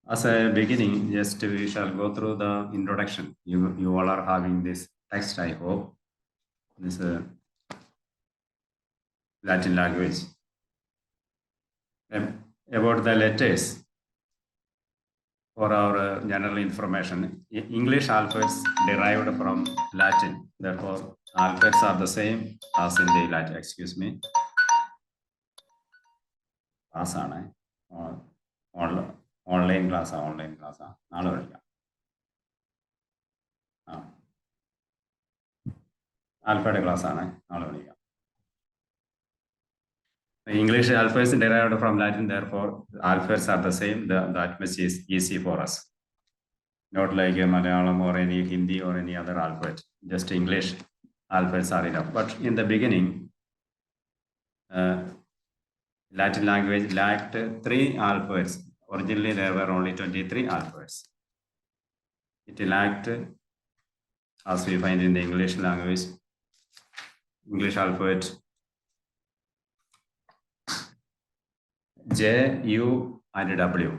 As a beginning, just we shall go through the introduction. You all are having this text, I hope. This Latin language. About the letters, for our general information, English alphabets derived from Latin. Therefore, alphabets are the same as in the Latin. Excuse me. Class online class. നാളെ പഠിക്കാം. ആൽഫയുടെ class ആണ്, നാളെ പഠിക്കാം. English alphabets derived from Latin, therefore alphabets are the same. That much is easy for us. Not like Malayalam or any Hindi or any other alphabet. Just English alphabets are enough. But in the beginning, Latin language lacked 3 alphabets. Originally, there were only 23 alphabets. It lacked, as we find in the English language, English alphabet, J, U, and W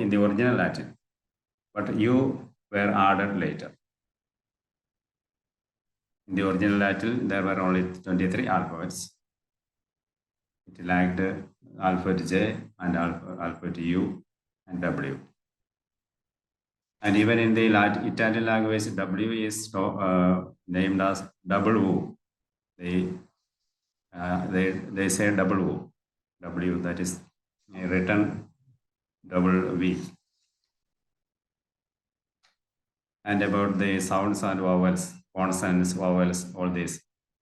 in the original Latin, but U were added later. In the original Latin, there were only 23 alphabets. It lacked alphabet J and alphabet U and W. And even in the Italian language, W is named as double U. They say double U. W, that is written double V. And about the sounds and vowels, consonants, vowels, all this.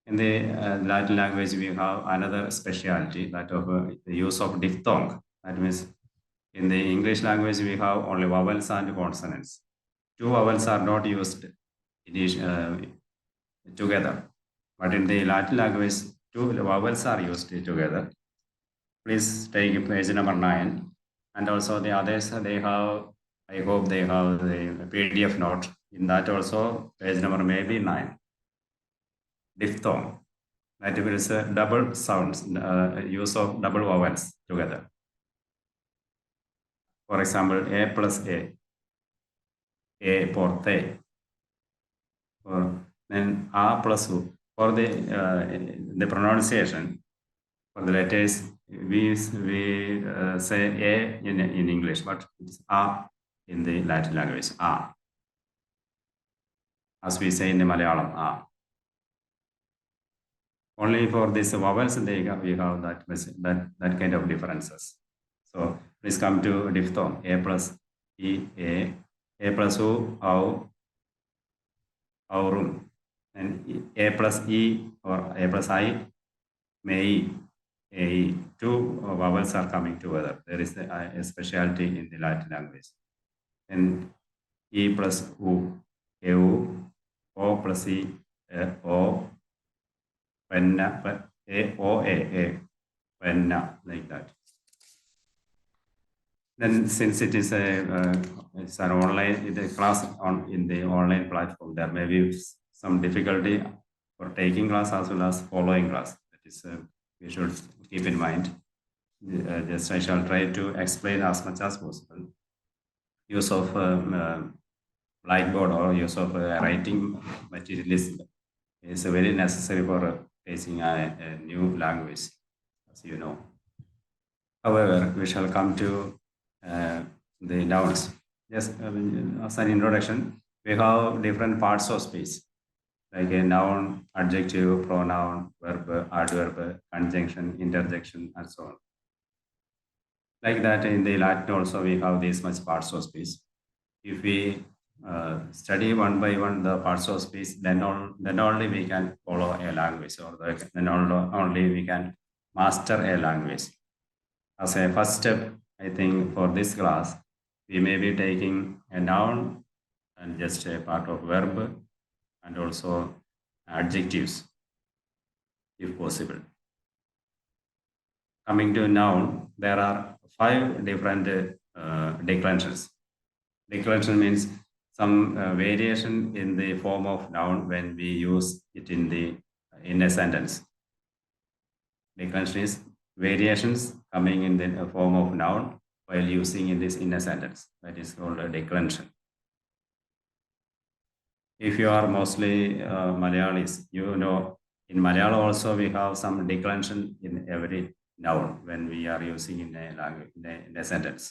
In the Latin language, we have another specialty, that of the use of diphthong. That means in the English language, we have only vowels and consonants. 2 vowels are not used together. But in the Latin language, 2 vowels are used together. Please take page number 9. And also the others, they have, I hope they have the PDF note. In that also, page number may be 9. Diphthong. That is double sounds, use of double vowels together. For example, A plus A for the. Or then A plus U. For the pronunciation, for the letters, we say A in English, but it's A in the Latin language, A. As we say in the Malayalam, A. Only for these vowels, we have that kind of differences. So please come to diphthong. A plus E, A plus U, au, aurum. And A plus E or A plus I, may. 2 vowels are coming together. There is a specialty in the Latin language. And E plus U, EU, O plus E, O, penna, A, O, A, penna, like that. Then since it is it's an online class in the online platform, there may be some difficulty for taking class as well as following class. That is we should keep in mind. Just I shall try to explain as much as possible. Use of blackboard or use of writing material is very necessary for teaching a new language, as you know. However, we shall come to the nouns. Just as an introduction, we have different parts of speech, like a noun, adjective, pronoun, verb, adverb, conjunction, interjection, and so on. Like that, in the Latin also, we have these much parts of speech. If we study one by one the parts of speech, then only we can follow a language, or then only we can master a language. As a first step, I think for this class, we may be taking a noun and just a part of verb, and also adjectives, if possible. Coming to noun, there are 5 different declensions. Declension means some variation in the form of noun when we use it in a sentence. Declension is variations coming in the form of noun while using in this in a sentence. That is called a declension. If you are mostly Malayalis, you know in Malayalam also we have some declension in every noun when we are using in a language in a sentence.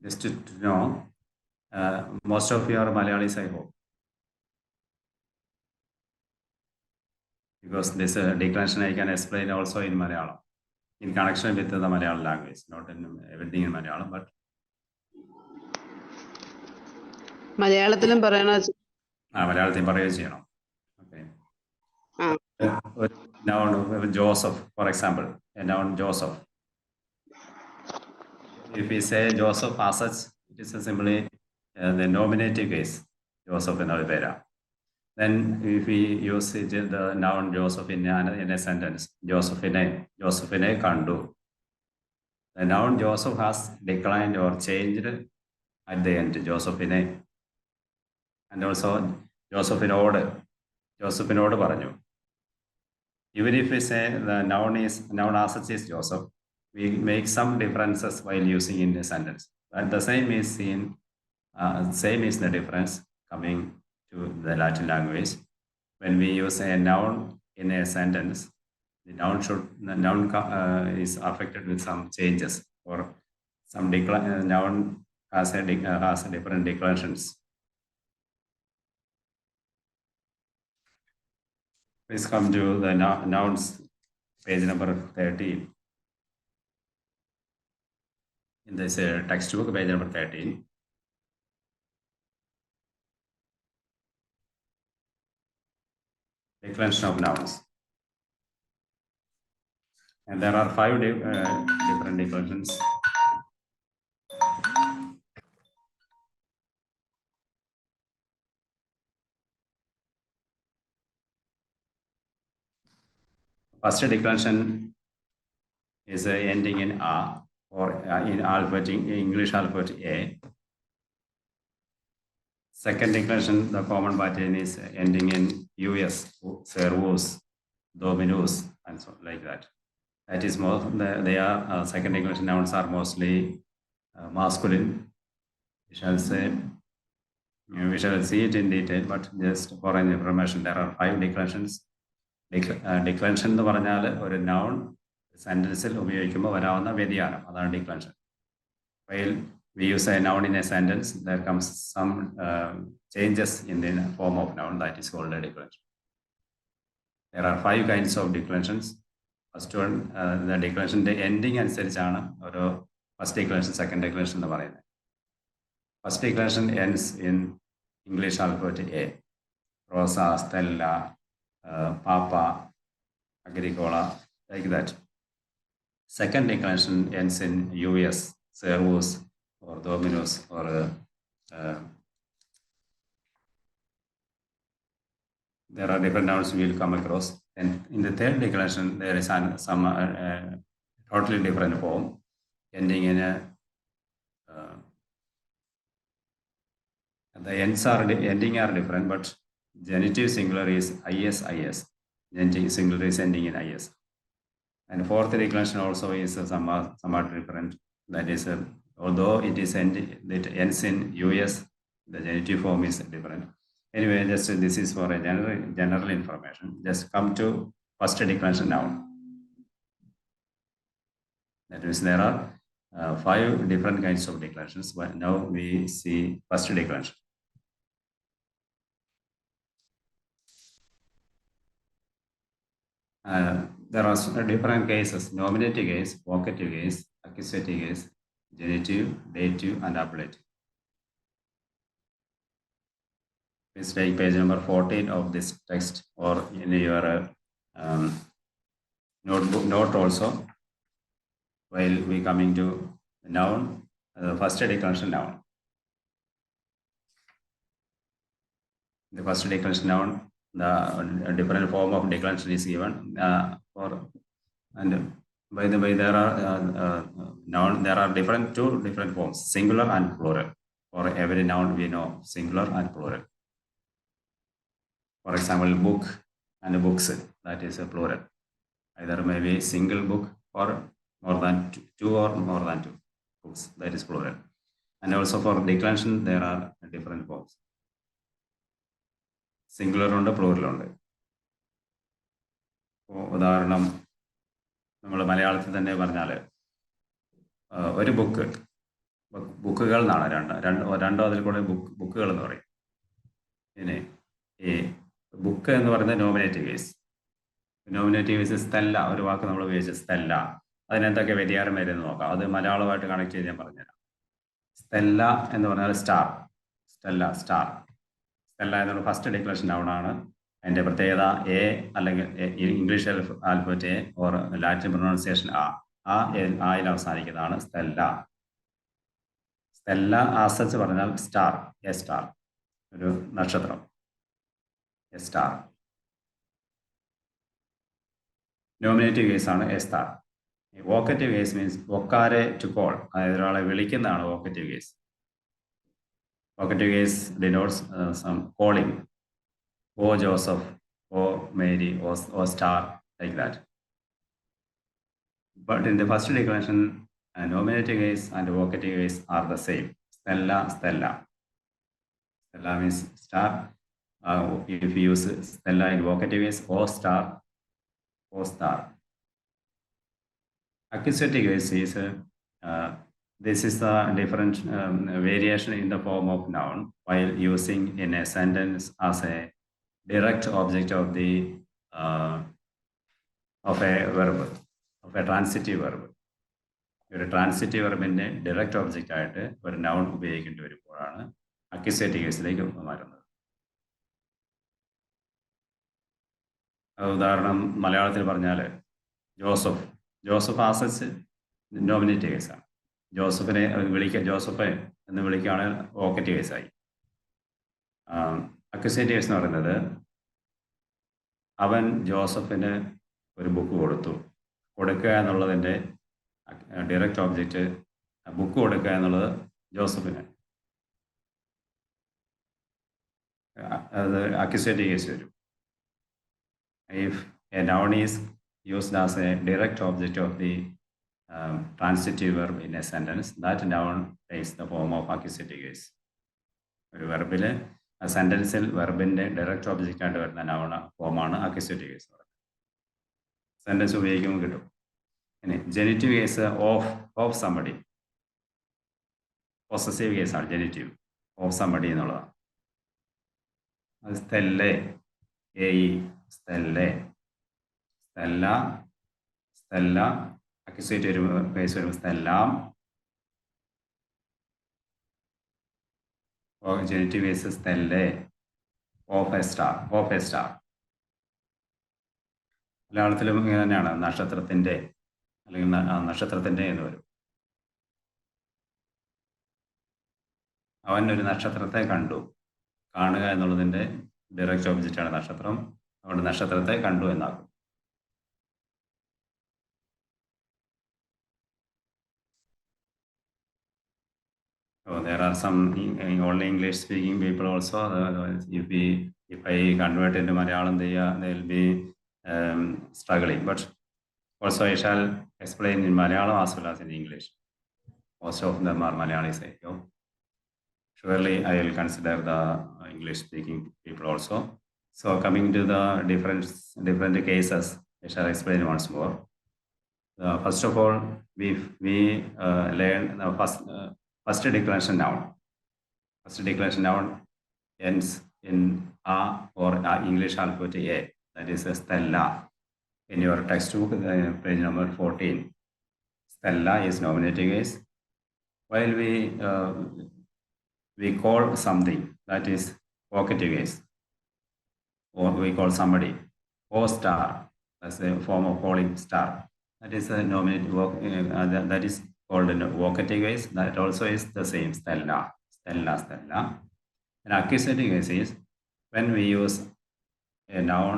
Just to know, most of you are Malayalis, I hope, because this declension I can explain also in Malayalam in connection with the Malayalam language, not in everything in Malayalam, but മലയാളത്തിലും പറയണ മലയാളത്തിൽ പറയുകയും ചെയ്യണം. Okay. ആ Noun Joseph, for example, a noun Joseph. If we say Joseph as such, it is simply the nominative case, Joseph ennoru പേരാ. Then if we use the noun Joseph in a sentence, Josephine kandu. The noun Joseph has declined or changed at the end, Josephine. And also Josephinodu പറഞ്ഞു. Even if we say the noun as such is Joseph, we make some differences while using in a sentence. But the same is the difference coming to the Latin language. When we use a noun in a sentence, the noun is affected with some changes, or some noun has different declensions. Please come to the nouns, page number 13. In this textbook, page number 13. Declension of nouns. And there are 5 different declensions. First declension is ending in A, or in English alphabet A. Second declension, the common pattern is ending in US, servus, dominus, and so like that. That is more. They are second declension nouns are mostly masculine. We shall see it in detail, but just for an information, there are 5 declensions. Declension എന്ന് പറഞ്ഞാൽ ഒരു noun സെന്റൻസിൽ ഉപയോഗിക്കുമ്പോൾ വരാവുന്ന വ്യതിയാനം, അതാണ് declension. While we use a noun in a sentence, there comes some changes in the form of noun, that is called a declension. There are 5 kinds of declensions. First one, the declension ending അനുസരിച്ചാണ് ഒരു first declension, second declension എന്ന് പറയുന്നത്. First declension ends in English alphabet A. Rosa, Stella, Papa, Agricola, like that. Second declension ends in US, servus, or dominus, or there are different nouns we will come across. And in the third declension, there is some totally different form, ending in a the ending are different, but genitive singular is is. Genitive singular is ending in is. And fourth declension also is somewhat different. That is, although it ends in US, the genitive form is different. Anyway, just this is for a general information. Just come to first declension noun. That means there are 5 different kinds of declensions. But now we see first declension. There are different cases: nominative case, vocative case, accusative case, genitive, dative, and ablative. Please take page number 14 of this text, or in your note also, while we coming to noun, first declension noun. The first declension noun, the different form of declension is given. And by the way, there are two different forms, singular and plural. For every noun we know singular and plural. For example, book and books, that is a plural. Either maybe single book or more than two or more than two books, that is plural. And also for declension, there are different forms. Singular ഉണ്ട്, plural ഉണ്ട്. ഉദാഹരണം നമ്മൾ മലയാളത്തിൽ തന്നെ പറഞ്ഞാൽ ഒരു ബുക്കുകൾ എന്നാണ് രണ്ടോ അതിൽ കൂടെ ബുക്കുകൾ എന്ന് പറയും. പിന്നെ ഈ ബുക്ക് എന്ന് പറയുന്നത് nominative case. Nominative case Stella, ഒരു വാക്ക് നമ്മൾ ഉപയോഗിച്ച് സ്റ്റെല്ല, അതിനെന്തൊക്കെ വ്യതിയാനം വരുമെന്ന് നോക്കാം. അത് മലയാളമായിട്ട് കണക്ട് ചെയ്ത് ഞാൻ പറഞ്ഞുതരാം. സ്റ്റെല്ല എന്ന് പറഞ്ഞാൽ സ്റ്റാർ, സ്റ്റാർ എന്നുള്ള ഫസ്റ്റ് ഡിക്ലറേഷൻ നൗൺ ആണ്. അതിൻ്റെ പ്രത്യേകത എ അല്ലെങ്കിൽ English alphabet a or Latin pronunciation ആയിൽ അവസാനിക്കുന്നതാണ് സ്റ്റെല്ല. ആസച്ച് പറഞ്ഞാൽ സ്റ്റാർ, എ സ്റ്റാർ, ഒരു നക്ഷത്രം, എ സ്റ്റാർ. നോമിനേറ്റീവ് കേസ് ആണ് a star. Vocative case means vocare to call, അതായത് ഒരാളെ വിളിക്കുന്നതാണ് vocative case. Vocative case denotes some calling. O Joseph, O Mary, O Star, like that. But in the first declension, nominative case and vocative case are the same. Stella. Stella means star. If you use Stella in vocative case, O Star. Accusative case is this is the different variation in the form of noun while using in a sentence as a direct object of the of a verb, of a transitive verb. ഒരു transitive വെർബിന്റെ direct object ആയിട്ട് ഒരു noun ഉപയോഗിക്കേണ്ടി വരുമ്പോഴാണ് അക്യുസേറ്റീവ് കേസിലേക്ക് മാറുന്നത്. ഉദാഹരണം മലയാളത്തിൽ പറഞ്ഞാൽ ജോസഫ് ആസച്ച് നോമിനേറ്റീവ് കേസാണ്. ജോസഫിനെ ജോസഫ് എന്ന് വിളിക്കുകയാണെങ്കിൽ വോക്കറ്റീവ് കേസായി. അക്യുസേറ്റീവ് കേസ് എന്ന് പറയുന്നത് അവൻ ജോസഫിന് ഒരു ബുക്ക് കൊടുക്കുക എന്നുള്ളതിൻ്റെ ഡയറക്റ്റ് ഓബ്ജക്റ്റ്, ബുക്ക് കൊടുക്കുക എന്നുള്ളത് ജോസഫിന്, അത് അക്യുസേറ്റീവ് കേസ് വരും. If A noun is used as A direct object of the transitive verb in a sentence, that noun takes the form of accusative case. ഒരു വെർബിൽ സെന്റൻസിൽ വെർബിന്റെ ഡയറക്റ്റ് ഒബ്ജക്റ്റ് ആയിട്ട് വരുന്ന നൗൺ ഫോമാണ് അക്യുസേറ്റീവ് case. Sentence ഉപയോഗിക്കുമ്പോൾ കിട്ടും. ഇനി ജെനിറ്റീവ് കേസ് ഓഫ് സംബഡി, പൊസസീവ് കേസാണ് ജെനിറ്റീവ്. Of somebody എന്നുള്ളതാണ്. അത് സ്റ്റെല്ല, അക്യുസേറ്റീവ് കേസ് വരുമ്പോൾ സ്റ്റെല്ലാം. ജെനിറ്റീവ് കേസ് സ്റ്റെല്ലേ, ഓഫ് എ സ്റ്റാർ. മലയാളത്തിലും ഇങ്ങനെ തന്നെയാണ്, നക്ഷത്രത്തിന്റെ അല്ലെങ്കിൽ നക്ഷത്രത്തിന്റെ എന്ന് വരും. അവൻ ഒരു നക്ഷത്രത്തെ കാണുക എന്നുള്ളതിന്റെ ഡയറക്റ്റ് ഒബ്ജക്റ്റാണ് നക്ഷത്രം. അതുകൊണ്ട് നക്ഷത്രത്തെ കണ്ടു എന്നാക്കും. So there are some only English speaking people also. If I convert into Malayalam, they will be struggling. But also I shall explain in Malayalam as well as in English. Most of them are Malayalis. So surely I will consider the English speaking people also. So coming to the different cases, I shall explain once more. First of all, we learn the first declension noun. First declension noun ends in A or English alphabet A. That is Stella. In your textbook, page number 14, Stella is nominative case. While we call something, that is vocative case. Or we call somebody O star. That's a form of calling star. That is a nominative. That is called in vocative case. That also is the same, Stella. And accusative case is when we use a noun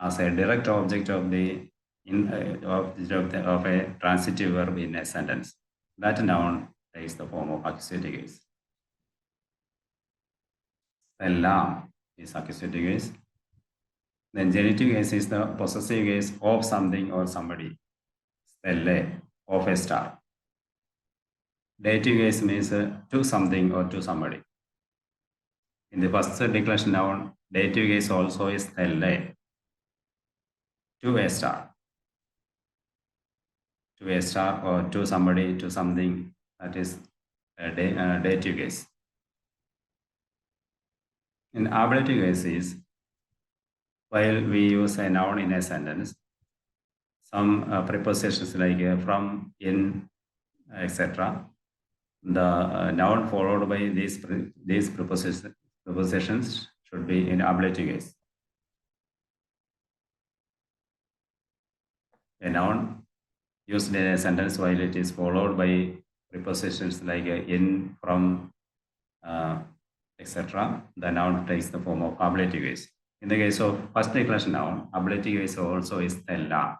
as a direct object of a transitive verb in a sentence. That noun takes the form of accusative case. Stella is accusative case. Then genitive case is the possessive case of something or somebody. Stelle. of a star. Dative case means to something or to somebody. In the first declension noun, dative case also is thelle, to a star. To a star or to somebody, to something, that is a dative case. In ablative case is, while we use a noun in a sentence, some prepositions like from, in, etc., the noun followed by these prepositions should be in ablative case. A noun used in a sentence while it is followed by prepositions like in, from, etc., the noun takes the form of ablative case. In the case of first declension noun, ablative case also is thella.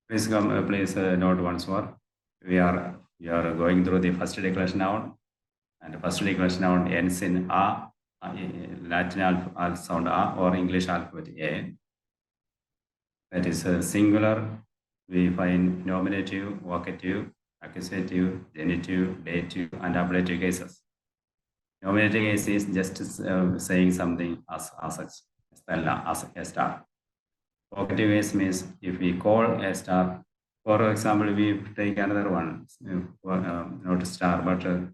Please come, please note once more. We are going through the first declension noun, and the first declension noun ends in a, Latin sound a or English alphabet a. That is singular. We find nominative, vocative, accusative, genitive, dative, and ablative cases. Nominative case is just saying something as such, as a star. Vocative case means if we call a star, for example, we take another one, not a star, but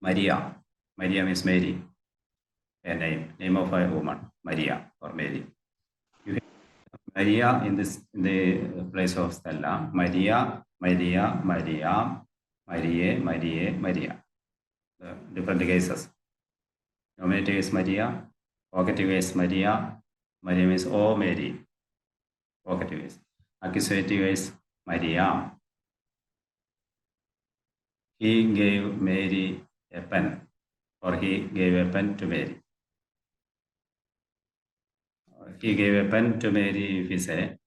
Maria. Maria means Mary, a name of a woman, Maria or Mary. You have Maria in the place of Stella. Maria, Maria, Maria, Marie, Marie, Maria. The different cases. Nominative is Maria. Vocative is Maria. Maria means oh Mary. Vocative is. Accusative is Maria. He gave Mary a pen, or he gave a pen to Mary. He gave a pen to Mary if we say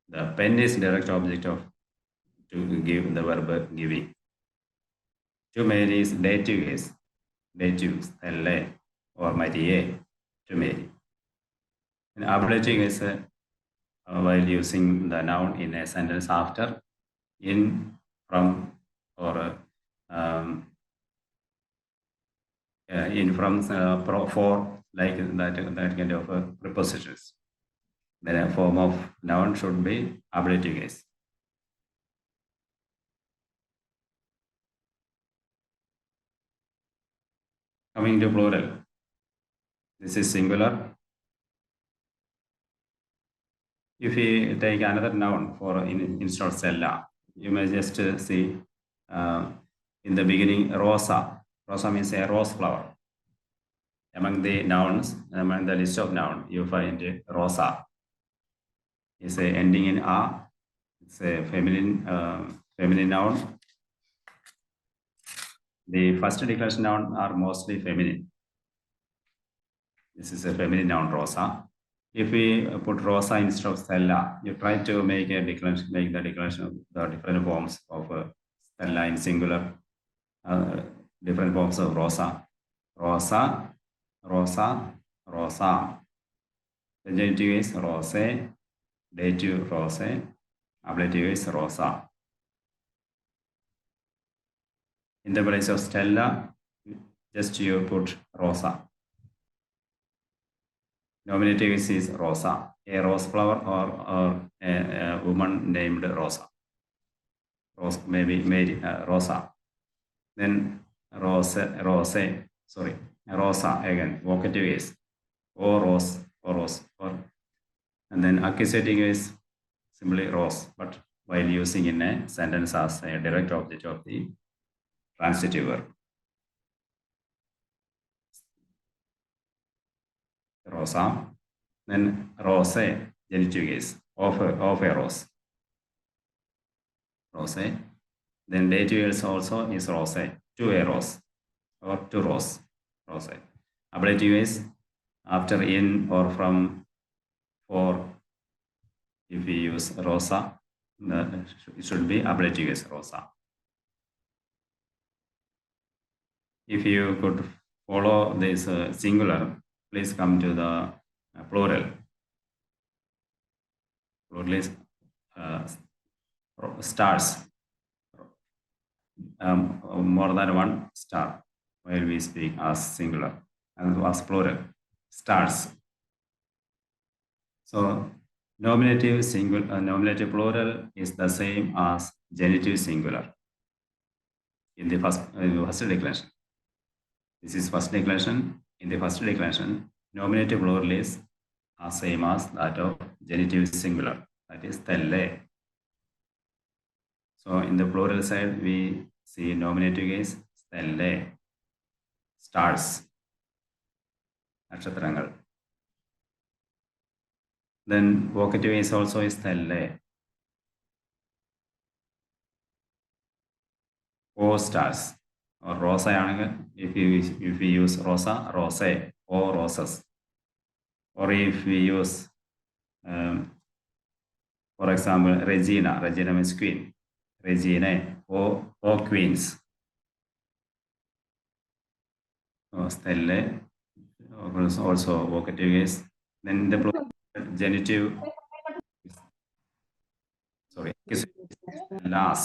the pen is direct object of to give, the verb giving. To Mary is dative case. Dative, elle or Marie, to Mary. In ablative case, while using the noun in a sentence after, in, from, or in, from, for, like that kind of prepositions. The form of noun should be ablative case. Coming to plural, this is singular. If we take another noun for instead of Stella, you may just see in the beginning Rosa. Rosa means a rose flower. Among the nouns, among the list of nouns, you find Rosa. It's a ending in a. It's a feminine noun. The first declension noun are mostly feminine. This is a feminine noun, Rosa. If we put Rosa instead of Stella, you try to make the declension of the different forms of Stella in singular, different forms of Rosa. Rosa, Rosa, Rosa. The genitive is Rose, dative Rose, ablative is Rosa. In the place of Stella, just you put Rosa. Nominative is Rosa, a rose flower or a woman named Rosa. Rose, maybe Mary, Rosa. Then Rosa again, vocative is or rose, and then accusative is simply rose, but while using in a sentence as a direct object of the transitive verb. Rosa, then rose, genitive case, of a rose. Rose, then dative case also is rose, to a rose, or to rose, rose. Ablative case, after in or from, for, if we use Rosa, it should be ablative case, Rosa. If you could follow this singular, please come to the plural. plural is stars. More than one star while we speak as singular and as plural, stars. So nominative nominative plural is the same as genitive singular in the first declension. This is first declension. In the first declension, nominative plural is same as that of genitive singular, that is stellae. So in the plural side, we see nominative case stellae, stars, nakshatrangal. Then vocative case also is stellae, O stars, or rosa. If we use rosa, rosae, O roses. Or if we use, for example, Regina, Regina means queen, Reginae, O queens. Stellae, also vocative case. Then the plural genitive, sorry, stellas.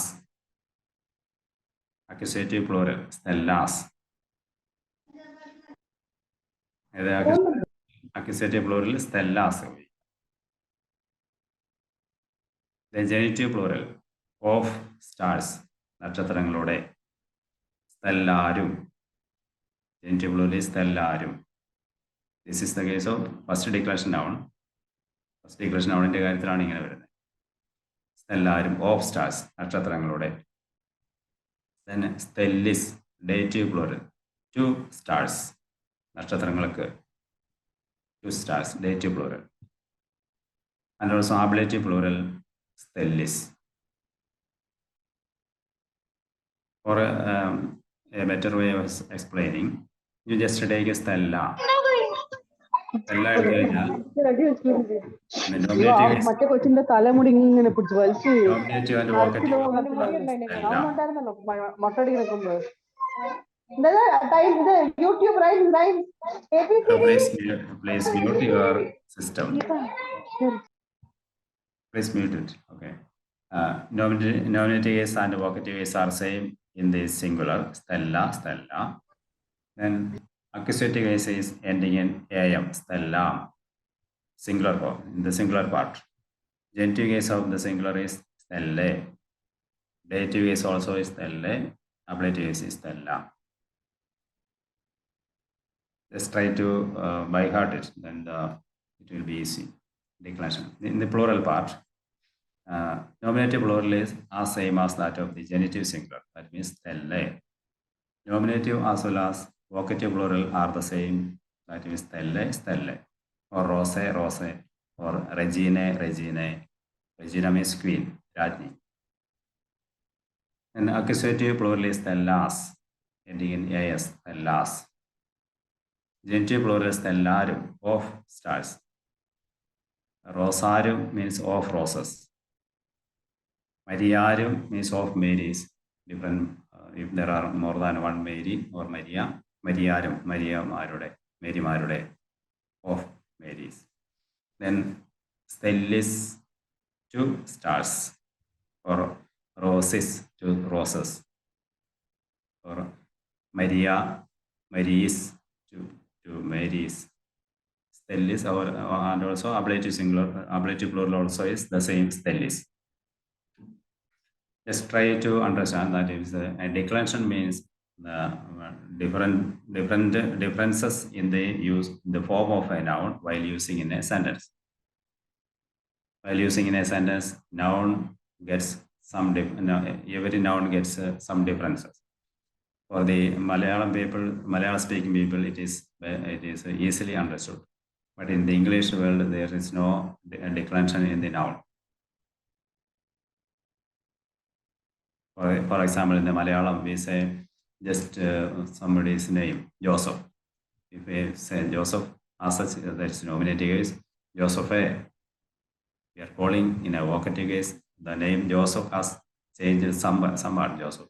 Accusative plural, stellas. Accusative plural, stellas. The genitive plural, of stars, nakshatrangalode, stellarum. Genitive plural is stellarum. This is the case of first declension noun. First declension noun in the കാര്യത്തിലാണ് ഇങ്ങനെ വരുന്നത്. Stellarum, of stars, nakshatrangalode. Then stellis, dative plural, 2 stars, nakshatrangalakku 2 stars, dative plural. And also ablative plural, stellis. For a better way of explaining, you just take a stella. Stella എടുത്തു കഴിഞ്ഞാൽ മറ്റേ കൊച്ചിന്റെ തലമുടി ഇങ്ങനെ പിടിച്ചു വലിച്ചു nominative and vocative stella. മൊട്ടടിക്ക് നിൽക്കുമ്പോൾ YouTube Please mute your system. Please mute it. Okay. Nominative case and vocative case are same in the singular, stella, stella. Then accusative case is ending in am, stellam, singular form, in the singular part. Genitive case of the singular is stellae. Dative case also is stellae. Ablative case is stella. Just try to by heart it, then it will be easy. Declension. In the plural part, nominative plural is as same as that of the genitive singular. That means stellae. Nominative as well as vocative plural are the same. That means stellae, stellae. Or rosae, rosae. Or reginae, reginae. Regina means queen, Rajni. And accusative plural is stellas, ending in as, stellas. Genitive plural is stellarum, of stars. Rosarum means of roses. Mariarum means of Marys. Different, if there are more than one Mary or Maria, Mariarum, Maria Marude, Mary Marude, of Marys. Then stellis, 2 stars, or roses, 2 roses, or Maria, Marys, 2 Marys. Stellis, and also ablative singular, ablative plural also is the same, stellis. Just try to understand that if a declension means the differences in the use, the form of a noun while using in a sentence. While using in a sentence, noun gets some every noun gets some differences. For the Malayalam people, Malayalam speaking people, it is easily understood. But in the English world, there is no declension in the noun. For example, in the Malayalam, we say just somebody's name, Joseph. If we say Joseph, as such, that's nominative case, Joseph. We are calling in a vocative case, the name Joseph has changed somewhat, Joseph.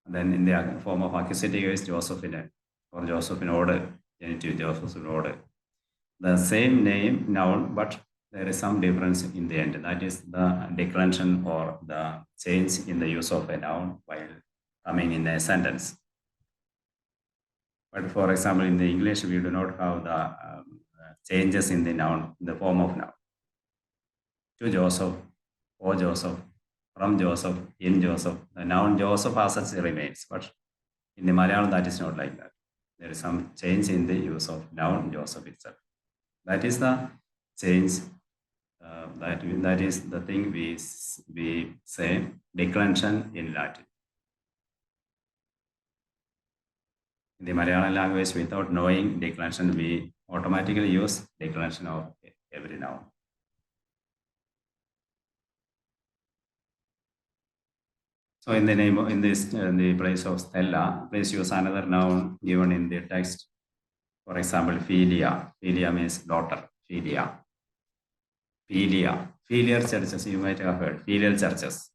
And then in the form of accusative case, Josephine, or Josephine order, genitive Josephine order. The same name, noun, but there is some difference in the end. That is the declension or the change in the use of a noun while coming in a sentence. But for example, in the English, we do not have the changes in the noun, in the form of noun. To Joseph, for Joseph, from Joseph, in Joseph. The noun Joseph as such remains, but in the Malayalam, that is not like that. There is some change in the use of noun Joseph itself. That is the change. That is the thing we say declension in Latin. In the Malayalam language, without knowing declension, we automatically use declension of every noun. So in the name, in the place of Stella, please use another noun given in the text. For example, Philia. Philia means daughter. Philia. Philia. Filial churches, you might have heard. Filial churches.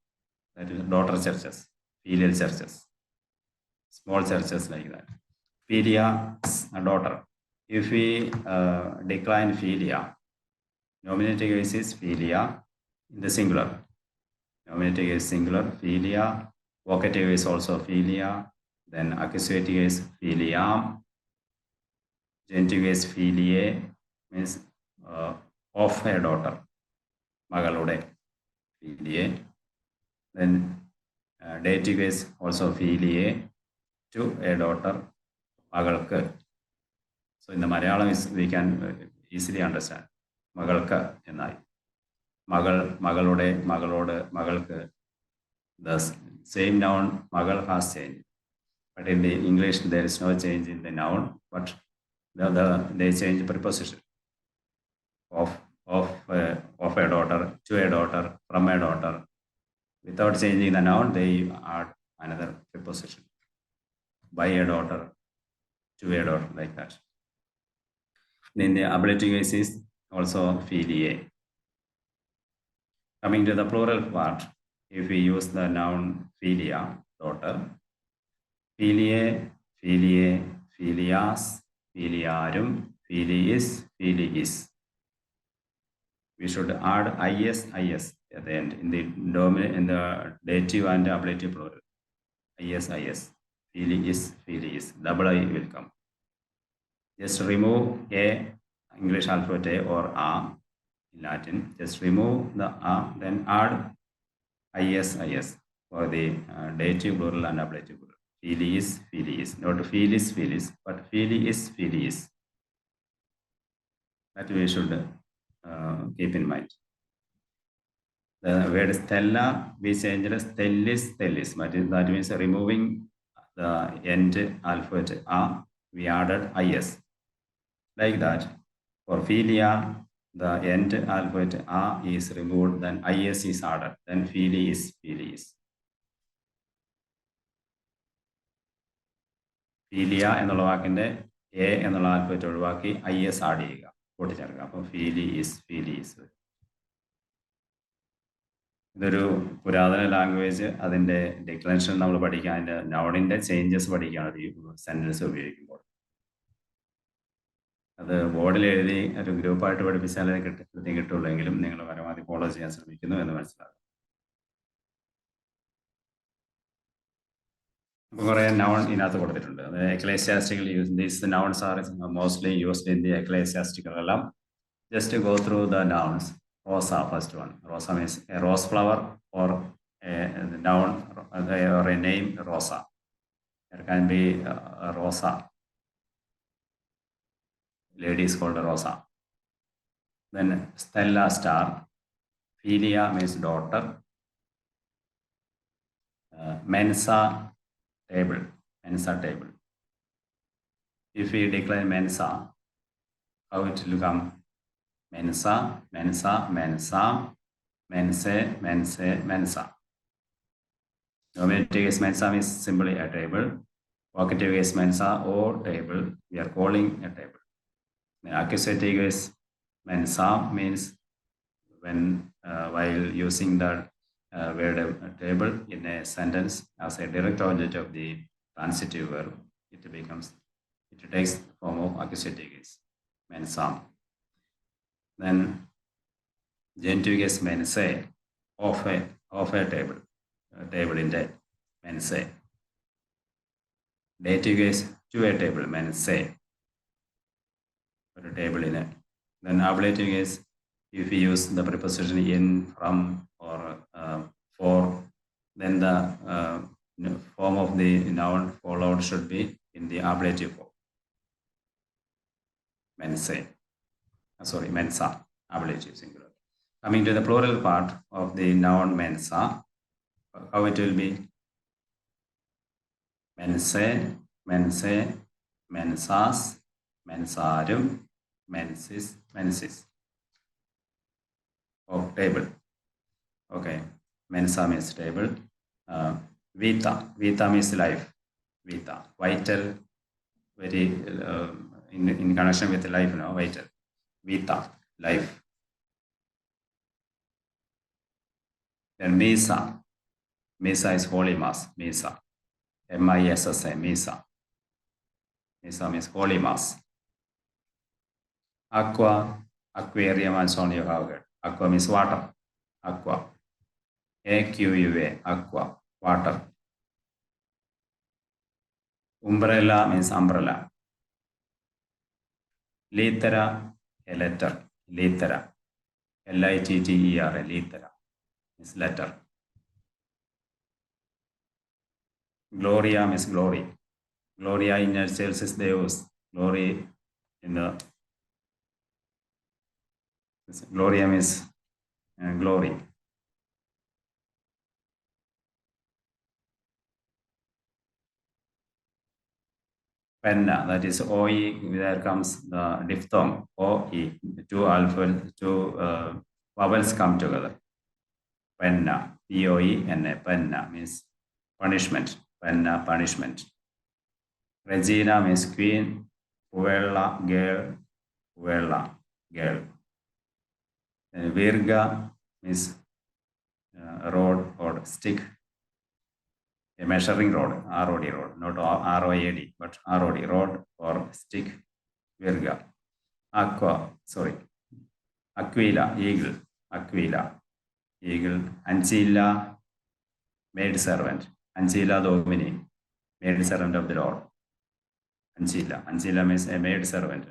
That is daughter churches. Filial churches. Small churches like that. Philia, a daughter. If we decline Philia, nominative case is Philia in the singular. Nominative is singular, Philia. Vocative is also Philia. Then accusative is Philiam. Genitive is Philiae, means of a daughter. Magalude, Philiae. Then dative is also Philiae, to a daughter, Magalka. So in the Malayalam, we can easily understand. Magalka enai. Magal, Magalode, Magalode, Magalka. The same noun, Magal, has changed. But in the English, there is no change in the noun, but they change preposition. Of a daughter, to a daughter, from a daughter. Without changing the noun, they add another preposition. By a daughter, to a daughter, like that. Then the ablative case is also Philiae. Coming to the plural part, if we use the noun Philia, daughter, Philiae, Philiae, Philias, Philiarum, Philiis, Philiis. We should add is at the end in the dative and ablative plural. Is, Philiis, Philiis. Double I will come. Just remove a English alphabet A or A in Latin. Just remove the A, then add is for the dative plural and ablative plural. Philiis, Philiis. Not Philis, Philis, but Philiis, Philiis. That we should keep in mind. The word Stella, we changed Stellis, Stellis. That means removing the end alphabet A, we added is. Like that, for Philia, the end alphabet A is removed, then is added, then Philiis, Philiis. Philia എന്നുള്ള വാക്കിന്റെ A എന്നുള്ള alphabet ഒഴിവാക്കി is add ചെയ്യുക, കൂട്ടിച്ചേർക്കുക. അപ്പോൾ Philiis, Philiis. ഇതൊരു പുരാതന language, അതിന്റെ declaration നമ്മൾ പഠിക്കാൻ, അതിന്റെ നൗണിന്റെ ചേഞ്ചസ് പഠിക്കുകയാണ് ഈ സെന്റൻസ് ഉപയോഗിക്കുമ്പോൾ. അത് ബോർഡിൽ എഴുതി ഒരു ഗ്രൂപ്പായിട്ട് പഠിപ്പിച്ചാലേ കൃത്യം കിട്ടുള്ളൂ, എങ്കിലും നിങ്ങൾ പരമാവധി ഫോളോ ചെയ്യാൻ ശ്രമിക്കുന്നു എന്ന് മനസ്സിലാക്കും. അപ്പോൾ കുറേ നൗൺ ഇതിനകത്ത് കൊടുത്തിട്ടുണ്ട്. അത് ecclesiastical use, these nouns are mostly used in the ecclesiastical എല്ലാം. Just go through the nouns. Rosa, first one. Rosa means a rose flower or a noun or a name, Rosa. There can be a Rosa. Lady is called Rosa. Then Stella, star. Philia means daughter. Mensa, table. Mensa, table. If we decline Mensa, how it will come? Mensa, mensa, mensa, mense, mense, mensa. Nominative case mensa means simply a table. Vocative case mensa or table. We are calling a table. The accusative case mensa means when while using the word table in a sentence as a direct object of the transitive verb, it takes the form of accusative case, mensam. Then Genitive case mensae, of a table, table in the mensae. Dative case to a table, mensae, a table in it. Then ablative case, if we use the preposition in, from, or for, then the form of the noun followed should be in the ablative form. Mensae. Sorry, mensa, ablative singular. Coming to the plural part of the noun mensa, how it will be? Mensae, mensae, mensas, mensarum, mensis, mensis. Oh, table. Okay. Mensa means table. Vita. Vita means life. Vita. Vital. Very in connection with life, no? Vital. Vita. Life. Then Misa. Misa is Holy Mass. Misa. M-I-S-S-A. Misa. Misa means Holy Mass. Aqua. Aquarium and so on you have heard. Aqua means water. Aqua. A-Q-U-A. Aqua. Water. Umbrella means umbrella. Littera, a letter. Littera. L-I-T-T-E-R-A. Littera means letter. Gloria means glory. Gloria in excelsis Deus. Glory in the Gloria means glory. Penna, that is OE, there comes the diphthong, OE, two vowels come together. Penna, P-O-E-N-A, penna means punishment, penna, punishment. Regina means queen, puella, girl, puella, girl. And virga means rod or stick. A measuring rod, R-O-D rod, not R-O-A-D, but R-O-D, rod or stick, virga. Aqua, sorry. Aquila, eagle, Aquila, eagle. Ancilla, maid servant. Ancilla Domini, maid servant of the Lord. Ancilla. Ancilla means a maid servant.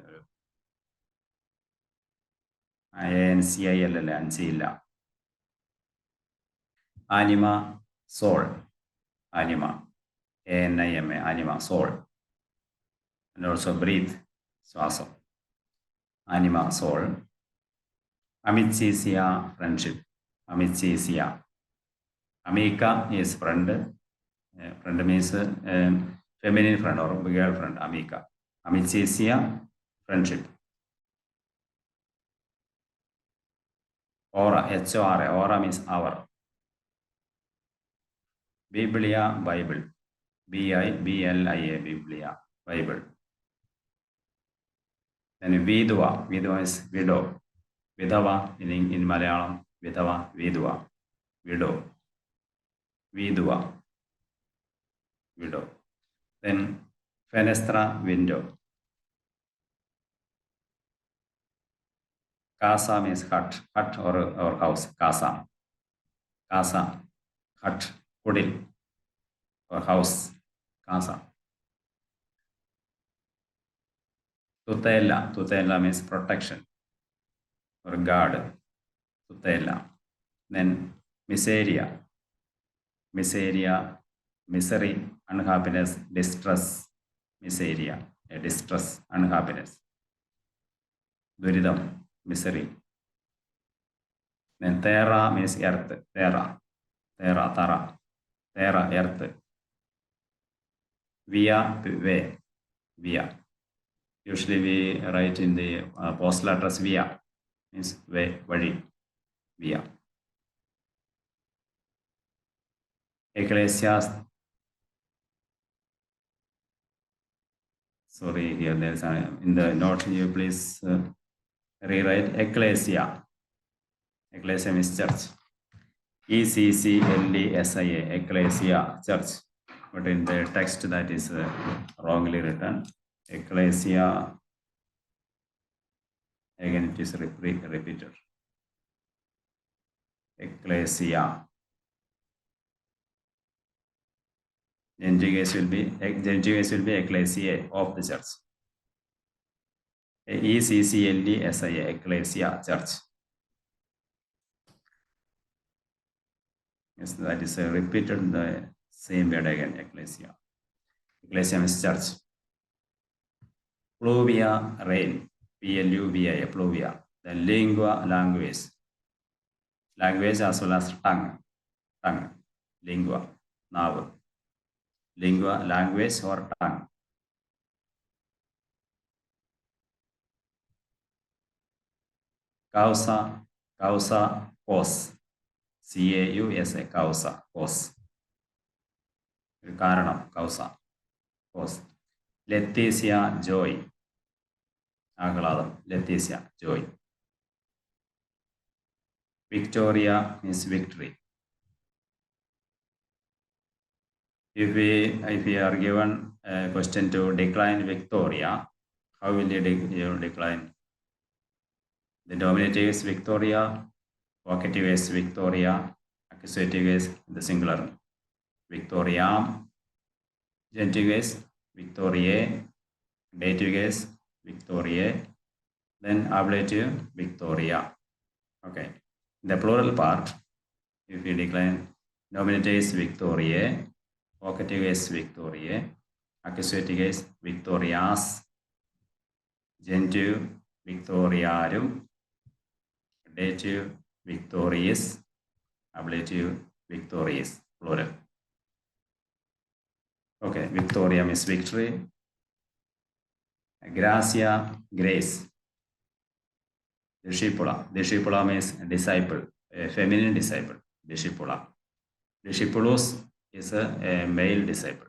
A-N-C-I-L-L, Ancilla. Anima, soul. Anima, A-N-I-M-A, anima, soul. And also breathe, swasa. Anima, soul. Amicisia, friendship. Amicisia. Amica is friend. Friend means feminine friend or girlfriend, amica. Amicisia, friendship. Ora, H-O-R-A, ora means hour. Biblia, Bible. B-I-B-L-I-A, Biblia, Bible. Then Vidua. Vidua is widow. Vidava in Malayalam. Vidava, Vidua. Widow. Vidua. Widow. Then Fenestra, window. Casa means hut. Hut or house. Casa. Casa. Hut. Kudil or house, casa. Tutela, tutela means protection or guard, tutela. Then miseria, miseria, misery, unhappiness, distress, miseria, a distress, unhappiness. Duridam, misery. Then terra means earth, terra, terra, tara. Terra, earth. Via, way, via. Usually we write in the postal address via, means way, vadi, via. Ecclesiast. Sorry, here there's in the note you please rewrite ecclesia. Ecclesia means church. E-C-C-L-E-S-I-A, ecclesia, church. But in the text that is wrongly written. Ecclesia, again it is repeated. ecclesia. Genitive case will be ecclesia of the church. ECCLESIA, ecclesia, church. Yes, that is repeated the same word again, ecclesia. Ecclesia means church. Pluvia, rain. PLUVIA, pluvia. Then lingua, language. Language as well as tongue. Tongue. Lingua, now. Lingua, language or tongue. Causa, cause. CAUSA, causa, cause. Karanam, causa, cause. Leticia, joy. Ahladam, Leticia, joy. Victoria means victory. If we are given a question to decline Victoria, how will you decline? The nominative is Victoria, vocative is Victoria, accusative is the singular. Victoria, genitive is Victoriae, dative is Victoriae, then ablative Victoria. Okay. The plural part, if we decline, nominative is Victoriae, vocative is Victoriae, accusative is Victorias, genitive Victoriarum, dative Victorious, ablative Victorious, plural. Okay, Victoria means victory. Gracia, grace. Discipula. Discipula means disciple, a feminine disciple. Discipula. Discipulus is a male disciple.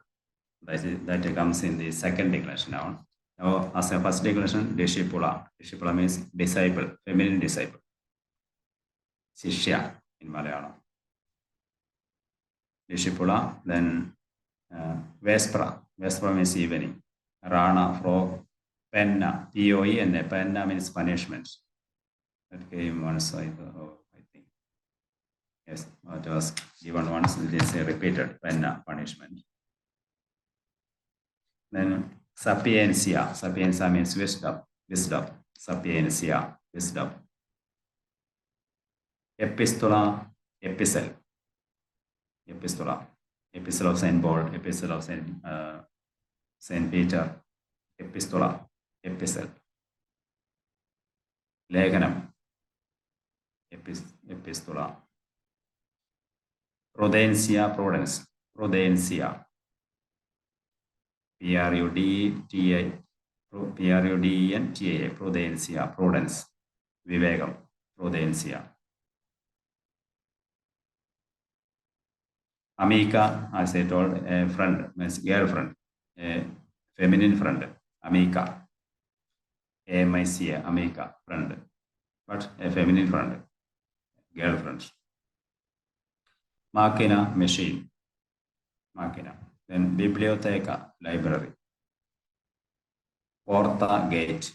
That comes in the second declension noun. Now, as a first declension, discipula. Discipula means disciple, feminine disciple. Shishya in Malayalam. Discipula, then Vespra. Vespra means evening. Rana, frog. Penna, POE, penna means punishment. That came once, I think. Yes, it was given once. It is a repeated penna, punishment. Then sapiencia. Sapiencia means wisdom. Wisdom. Sapiencia, wisdom. Epistola, epistle. Epistola. Epistle of Saint Paul. Epistle of Saint Peter. Epistola. Epistle. Leganam. Epistola. Prudencia, prudence. Prudencia. PRUDENTA. Prudencia, prudence. Vivegam. Prudencia. Amica, as I told, a friend, means girlfriend, a feminine friend. Amica. AMICA, amica, friend. But a feminine friend, girlfriend. Machina, machine. Machina. Then biblioteca, library. Porta, gate.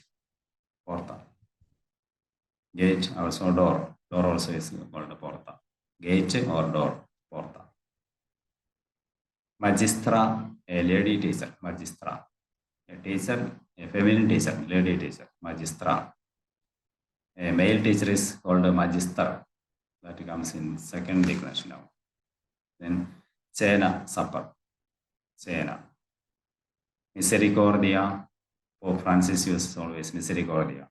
Porta. Gate, also door. Door also is called a porta. Gate or door, porta. Magistra, a lady teacher. Magistra. A teacher, a feminine teacher, lady teacher. Magistra. A male teacher is called a magister. That comes in second declension now. Then cena, supper. Cena. Misericordia. Pope Francis uses always misericordia.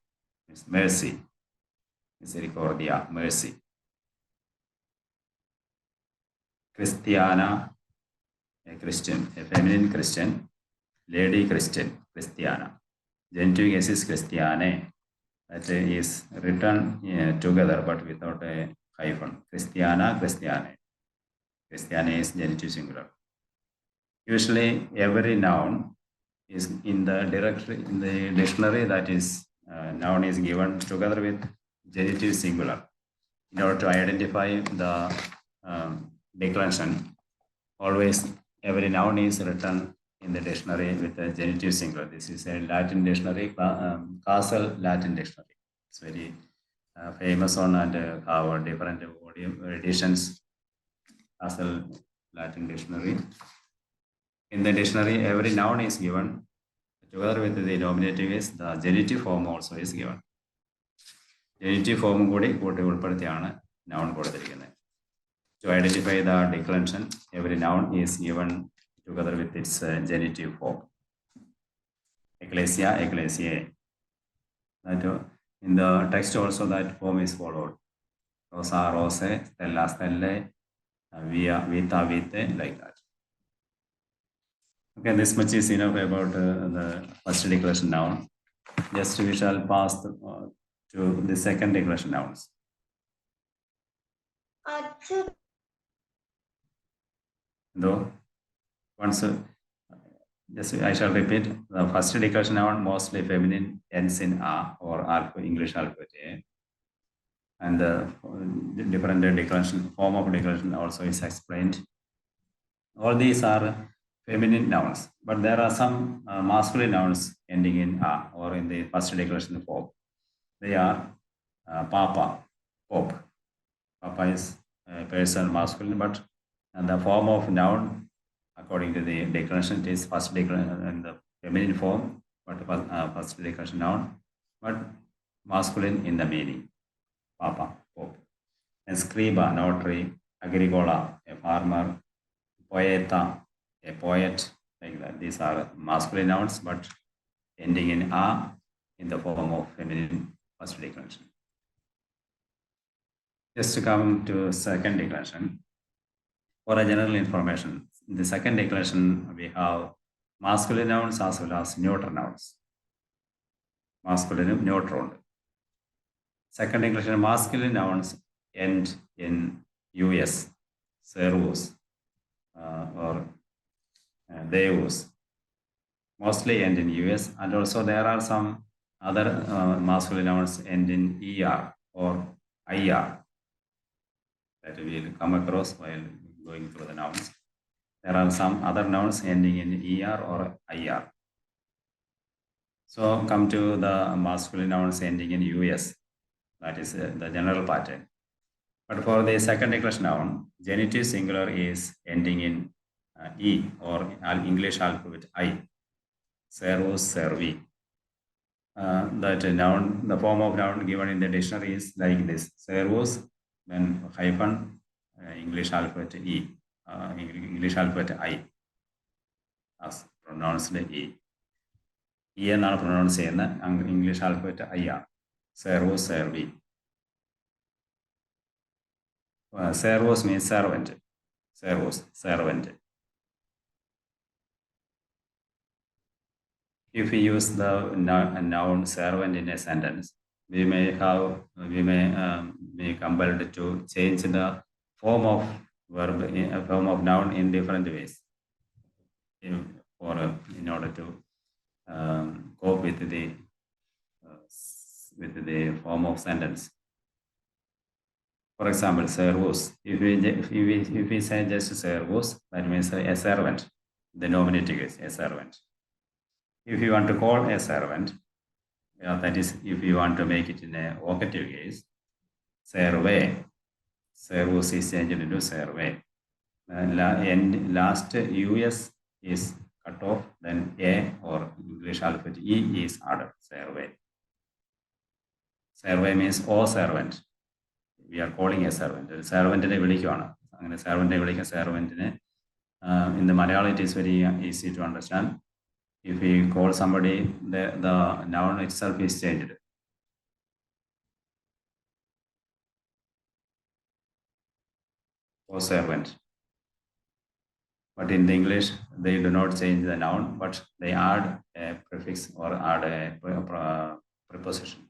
It's mercy. Misericordia, mercy. Christiana, a Christian, a feminine Christian, lady Christian, Christiana. Genitive case is Christiane. That is written together but without a hyphen. Christiana, Christiane. Christiane is genitive singular. Usually, every noun is in the directory, in the dictionary, that is noun is given together with genitive singular. In order to identify the declension, always every noun is written in the dictionary with a genitive singular. This is a Latin dictionary, Castle Latin dictionary. It's very famous on and have different volume editions as a Latin dictionary. In the dictionary, every noun is given together with the nominative is the genitive form also is given. Genitive form കൂടി കൂട്ടി ഉൾപ്പെടുത്തിയാണ് noun കൊടുത്തിരിക്കുന്നത്. To identify the declension, every noun is given together with its genitive form. Ecclesia, ecclesiae. That in the text also that form is followed. Rosa, rose, stella, stellae, via, vita, vitae, like that. Okay, this much is enough about the first declension noun. Just we shall pass to the second declension nouns. Though once just I shall repeat, the first declension noun mostly feminine ends in a or English alphabet A, and the different declension form of declension also is explained. All these are feminine nouns, but there are some masculine nouns ending in a or in the first declension form. They are papa, pope. Papa is a person masculine, but the form of noun according to the declension it is first declension in the feminine form, but first declension noun, but masculine in the meaning. Papa, pope. And scriba, notary, agricola, a farmer, poeta, a poet, like that. These are masculine nouns, but ending in a in the form of feminine first declension. Just to come to second declension. For a general information, in the second declension, we have masculine nouns as well as neuter nouns. Masculine, neuter. Second declension, masculine nouns end in us, servus, or deus. Mostly end in us, and also there are some other masculine nouns end in er or ir that we will come across while going through the nouns. There are some other nouns ending in er or ir. So come to the masculine nouns ending in us. That is the general pattern. But for the second declension noun, genitive singular is ending in e or English alphabet I. Servus, servi. That noun, the form of noun given in the dictionary is like this: servus, then hyphen English alphabet E, English alphabet I, as pronounced E. E എന്നാണ് pronounce ചെയ്യുന്ന English alphabet I ആണ്. Servus, servi. Servus means servant. Servus, servant. If we use the noun servant in a sentence, we may be compelled to change the form of verb, form of noun in different ways, in order to cope with the form of sentence. For example, servus. If we say just servus, that means a servant. The nominative is a servant. If you want to call a servant, that is, if you want to make it in a vocative case, serve. Servus is changed into serve. Last us is cut off, then a or English alphabet e is added. Serve. Serve means o servant. We are calling a servant. Servant in a servant in the Malayalam it is very easy to understand. If we call somebody, the noun itself is changed. O servant. But in the English, they do not change the noun, but they add a prefix or add a preposition.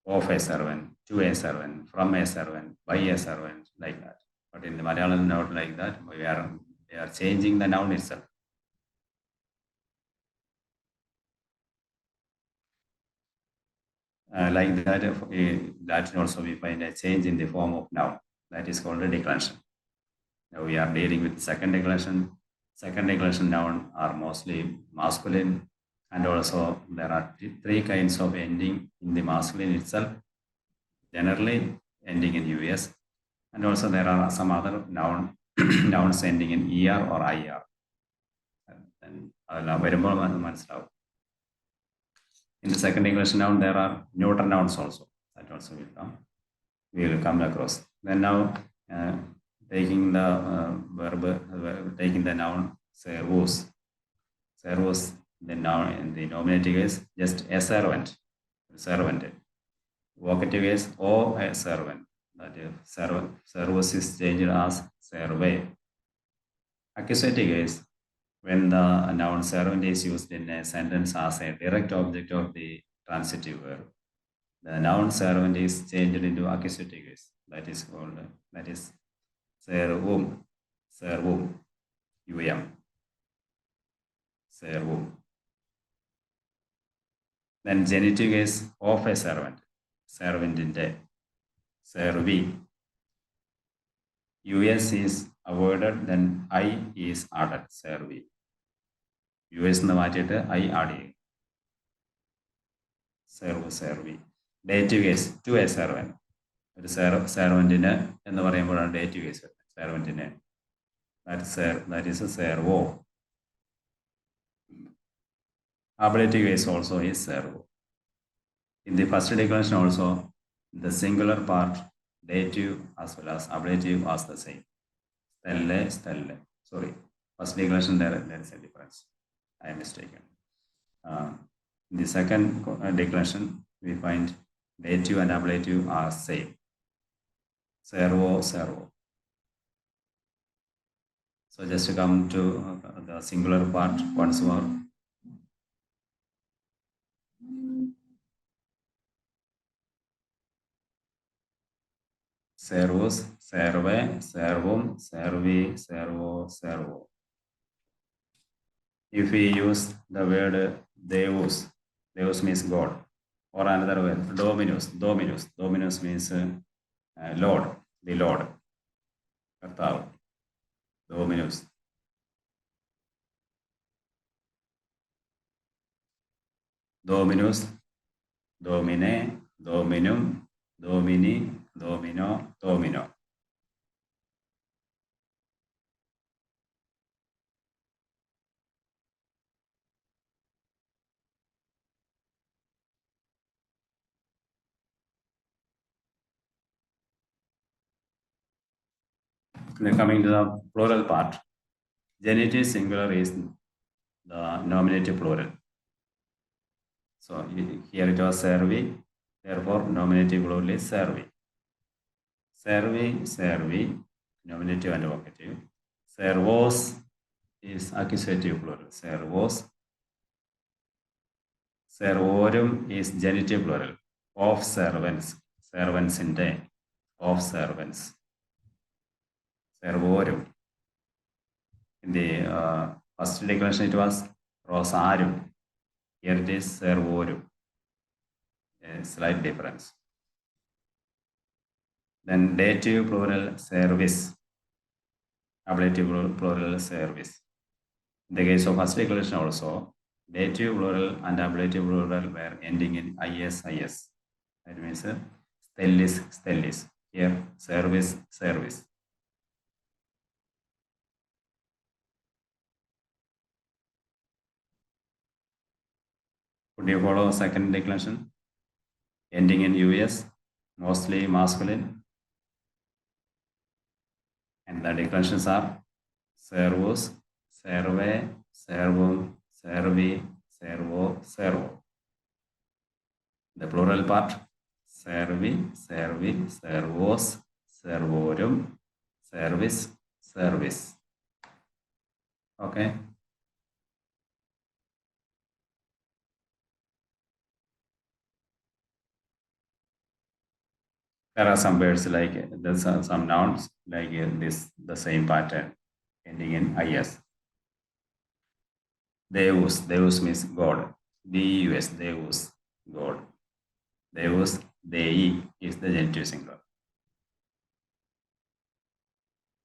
Of a servant, to a servant, from a servant, by a servant, like that. But in the Malayalam, not like that. They are changing the noun itself. Like that, Latin also we find a change in the form of noun. That is called a declension. Now we are dealing with second declension. Second declension noun are mostly masculine And also there are three kinds of ending in the masculine itself, generally ending in US. And also there are some other nouns ending in ER or IR. അതെല്ലാം വരുമ്പോൾ മനസ്സിലാവും. In the second English noun, there are neuter nouns also. That also will come. We will come across. Then now, taking the verb, taking the noun servus. Servus, the noun in the nominative case, just a servant. Servant. Vocative case, or a servant. That is, servus is changed as serve. Accusative case, when the noun servant is used in a sentence as a direct object of the transitive verb, the noun servant is changed into accusative case. That is called, that is servum, servum, servum. Then genitive case of a servant, servant in day, servi. US is avoided, then I is added, servi. US എന്ന് മാറ്റിയിട്ട് I add ചെയ്യും. Serv, servi. Dative case to a servant. ഒരു സെർവൻറ്റിന് എന്ന് പറയുമ്പോഴാണ് dative case വരുന്നത്. സെർവൻറ്റിന് that is a servo. Ablative case also is servo. In the first declension also, the singular part, dative as well as ablative was the same. Stelle, stelle. Sorry, first declension there is a difference. I am mistaken. In the second declension, we find dative and ablative are same. Servo, servo. So just to come to the singular part once more. Servus, serve, servum, servi, servo, servo. If we use the word Deus, Deus means God, or another word, Dominus, Dominus. Dominus means Lord, the Lord. Kartav, Dominus. Dominus, Domine, Dominum, Domini, Domino, Domino. Then coming to the plural part, genitive singular is the nominative plural. So here it was servi, therefore nominative plural is servi. Servi, servi, nominative and vocative. Servos is accusative plural. Servos. Servorum is genitive plural. Of servants. Servants in day. Of servants. Servorum. In the first declension it was rosarum. Here it is servorum. A slight difference. Then dative plural service. Ablative plural service. In the case of first declension also, dative plural and ablative plural were ending in is, is. That means stellis, stellis. Here, service, service. Could you follow second declension? Ending in US, mostly masculine. And the declensions are servus, serve, servum, servi, servo, servo. The plural part, servi, servi, servos, servorum, service, service. Okay. There are some words like there's some nouns like this, the same pattern ending in is. Deus, Deus means God. Deus, Deus, God. Deus, Dei is the genitive singular.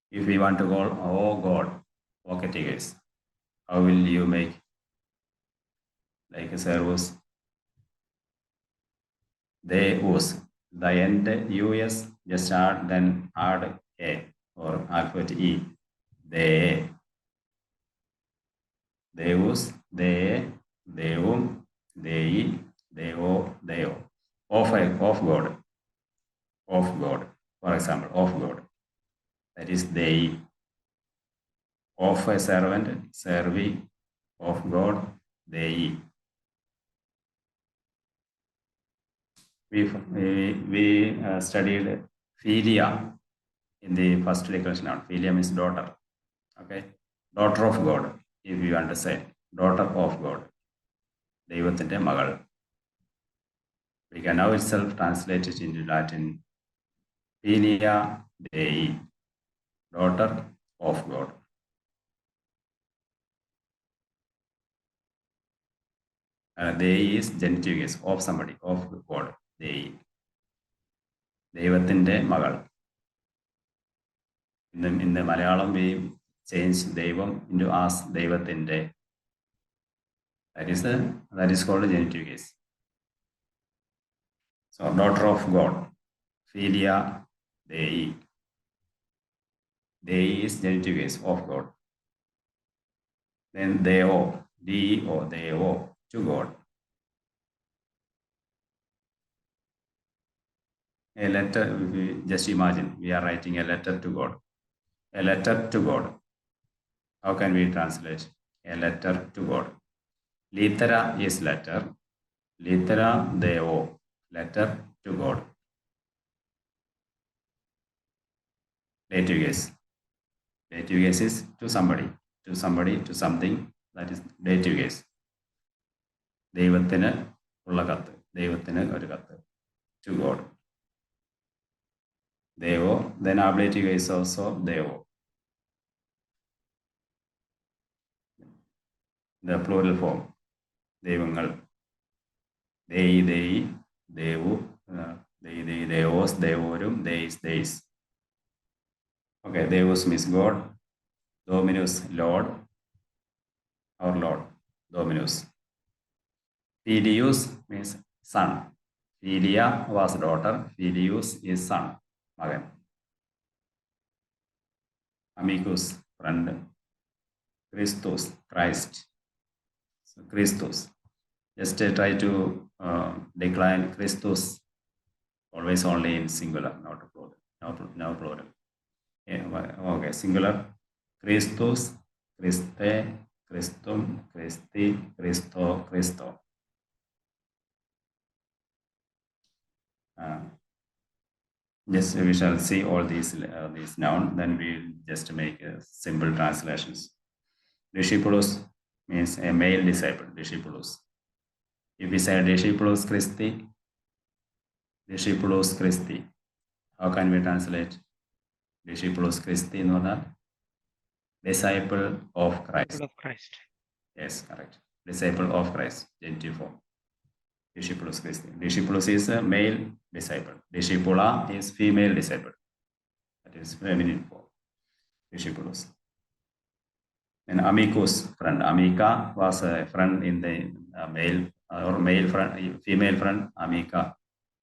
If we want to call, oh God, vocative case, how will you make? like servus. They use. The end US just add, then add A or alphabet E. They use, they, deum, dei, deo, deo. Of God. Of God. For example, of God. That is they. Of a servant, servi. Of God, they. We studied philia in the first declaration. Philia means daughter. Okay, daughter of God. If you understand, daughter of God. ദൈവത്തിന്റെ മകൾ. We can now itself translate it into Latin. Philia Dei, daughter of God. Dei is genitive case, of somebody, of God. Dei. ദൈവത്തിന്റെ മകൾ. In the Malayalam, we change ദൈവം into as ദൈവത്തിന്റെ. That is called a genitive case. So, daughter of God. Philia Dei. Dei is genitive case, of God. Then Deo, D-E-O, Deo, to God. A letter, just imagine, we are writing a letter to God. A letter to God. How can we translate? A letter to God. Litera is letter. Litera Deo, letter to God. Dative case. Dative case is to somebody, to something. That is dative case. ദൈവത്തിന് ഉള്ള കത്ത്, ദൈവത്തിന് ഒരു കത്ത്. To God. Devo, then ablative case also Devo. The plural form. ദൈവങ്ങൾ. Dei, Devu, Dei, Deos, Devorum, Deis. Okay, Deus means God. Dominus, Lord. Our Lord. Dominus. Filius means son. Philia was daughter. Filius is son. Magan. Amicus, friend. Christus, Christ. So Christus. Just try to decline Christus. Always only in singular, not plural. No plural. Okay, singular. Christus, Christe, Christum, Christi, Christo, Christo. Yes, we shall see all these noun. Then we'll just make simple translations. Discipulus means a male disciple. Discipulus. If we say Discipulus Christi, Discipulus Christi, how can we translate Discipulus Christi? No, that disciple of Christ. Of Christ. Yes, correct. Disciple of Christ. Genitive form. Discipulus Christi. Discipulus is a male disciple. Discipula is female disciple. That is feminine form. Discipulus. And amicus, friend. Amica was a friend in the male or male friend, female friend. Amica.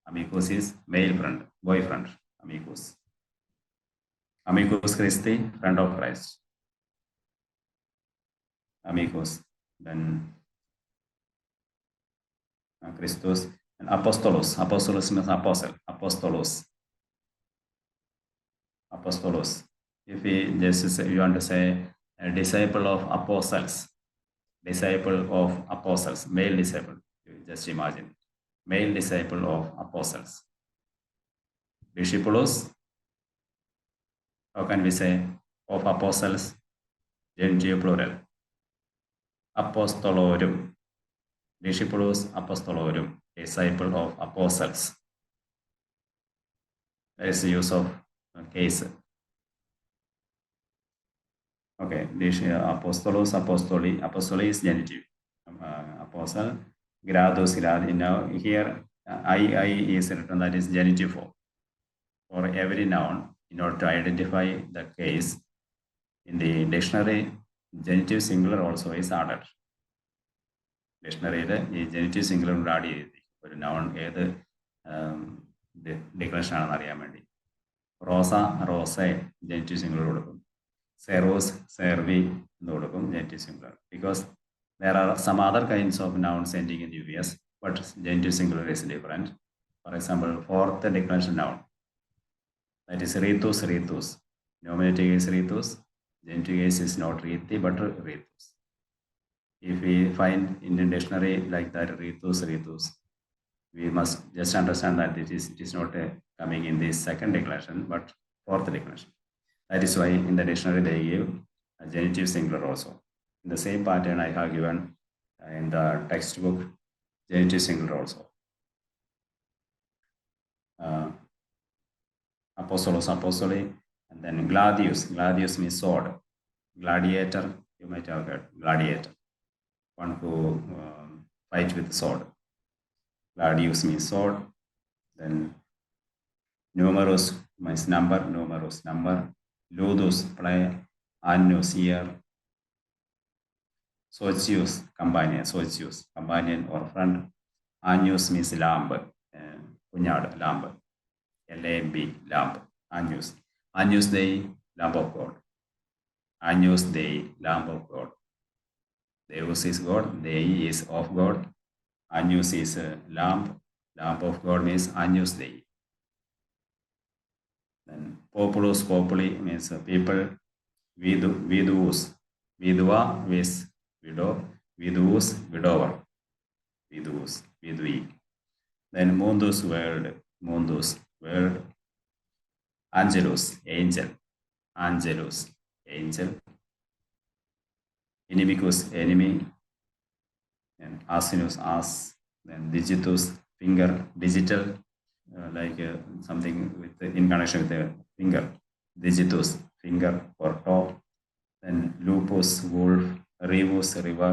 Amicus is male friend, boyfriend. Amicus. Amicus Christi, friend of Christ. Amicus. Then Christus. And apostolos. Apostolos means apostle. Apostolos. Apostolos. If we just say, you want to say a disciple of apostles. Disciple of apostles. Male disciple. Just imagine. Male disciple of apostles. Discipulus. How can we say of apostles? Genitive plural. Apostolorum. Discipulus apostolorum, disciple of apostles. That is the use of case. Okay, apostolos, apostoli. Apostoli is genitive. Apostle, gradus, grad. Now here, I is written, that is genitive form. For every noun, in order to identify the case, in the dictionary, genitive singular also is added. ഡിക്ഷണറിയിൽ ഈ ജെനിറ്റീവ് singular add ചെയ്ത് ഒരു noun ഏത് declaration ആണെന്ന് അറിയാൻ വേണ്ടി. റോസ, റോസെ ജെനിറ്റീവ് singular കൊടുക്കും. സെറോസ്, servi എന്ന് കൊടുക്കും genitive singular. Because there are some other kinds of nouns ending in US, but genitive singular is different. For example, fourth declension noun, that is rithus, rithus. Nominative is rithus. Genitive case is not rithi, but rithus. If we find in the dictionary like that, rithus, rithus, we must just understand that it is not coming in this second declension, but fourth declension. That is why in the dictionary they give a genitive singular also. In the same pattern I have given in the textbook, genitive singular also. Apostolos, apostoli, and then gladius. Gladius means sword. Gladiator, you might have heard, gladiator, one who fights with sword. Gladius means sword. Then numerous means number, numerous number. Ludus, play. Annus, year. Socius, companion, socius, companion or friend. Annus means lamb, kunyad, lamb, L-A-M-B, lamb, Annus. Annus Dei, lamb of God. Annus Dei, lamb of God. Deus is God, Dei is of God. Annus is lamb, lamb of God means Annus Dei. Then populus, populi means people. Vidus, vidua means widow, vidus, widower, vidus, vidui. Then mundus, world, mundus, world. Angelus, angel, angelus, angel. Inimicus, enemy. And asinus, ass. Then digitus, finger, digital, like something with in connection with the finger. Digitus, finger or toe. Then lupus, wolf. Rivus, river.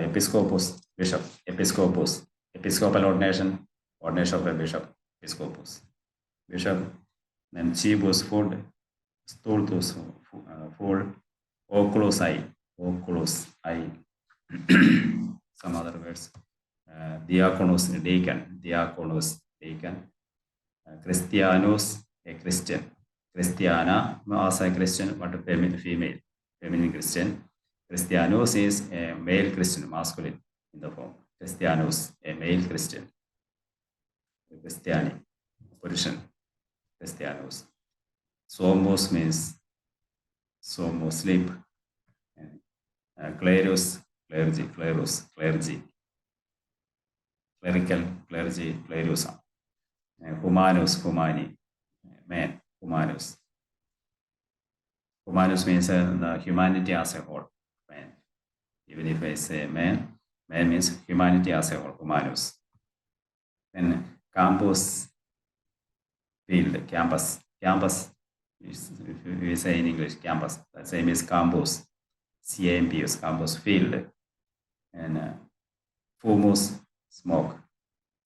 Episcopus, bishop. Episcopus, episcopal ordination, ordination of a bishop. Episcopus, bishop. Then cibus, food. Stultus, food. Oculus, eye. Oculus, eye. Some other words. Diaconus, deacon. Diaconus, deacon. Christianus, a Christian. Christiana, as a Christian, but female. Feminine Christian. Christianus is a male Christian, masculine in the form. Christianus, a male Christian. Christiani, Purushan. Christianus. Somos means somos, sleep. Clerus, clergy, clerus, clergy. Clerical, clergy, clerus. Humanus, humani, man, humanus. Humanus means the humanity as a whole, man. Even if I say man, man means humanity as a whole, humanus. Then campus, field, campus. Campus, is, if we say in English, campus. The same is campus, C-A-M-P-U-S, campus, field. And fumus, smoke.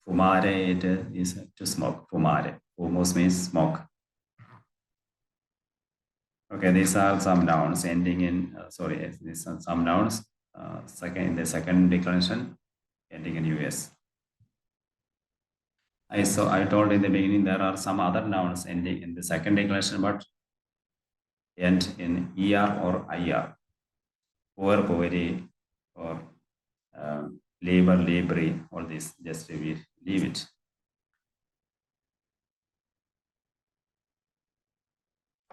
Fumare, it is to smoke, fumare. Fumus means smoke. Okay, these are some nouns ending in, these are some nouns in the second declension ending in US. I told in the beginning there are some other nouns ending in the second declension but end in ER or IR. Poor, poverty, or labor, libri, all this, just leave it.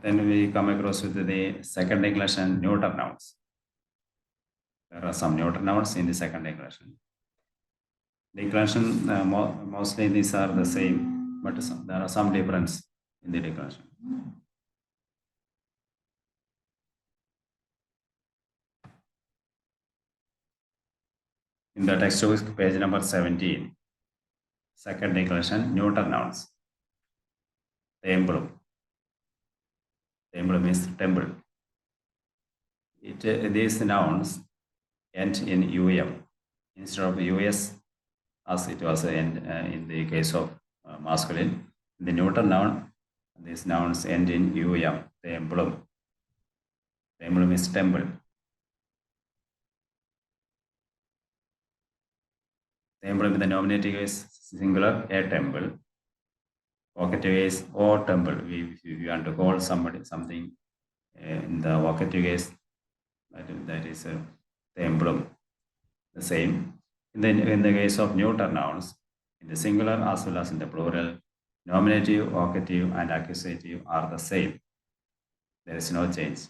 Then we come across with the second declension neuter nouns. There are some neuter nouns in the second declension. Declension, mostly these are the same, but there are some difference in the declension. In the textbook, page number 17, second declension, neuter nouns. Temple. Temple means temple. These nouns end in UM instead of US, as it was in the case of masculine. In the neuter noun, these nouns end in UM, temple. Temple means temple. Temple with the nominative case singular, a temple. Vocative case, or temple. If you want to call somebody something in the vocative case, that is a temple. The same. In the case of neuter nouns, in the singular as well as in the plural, nominative, vocative, and accusative are the same. There is no change.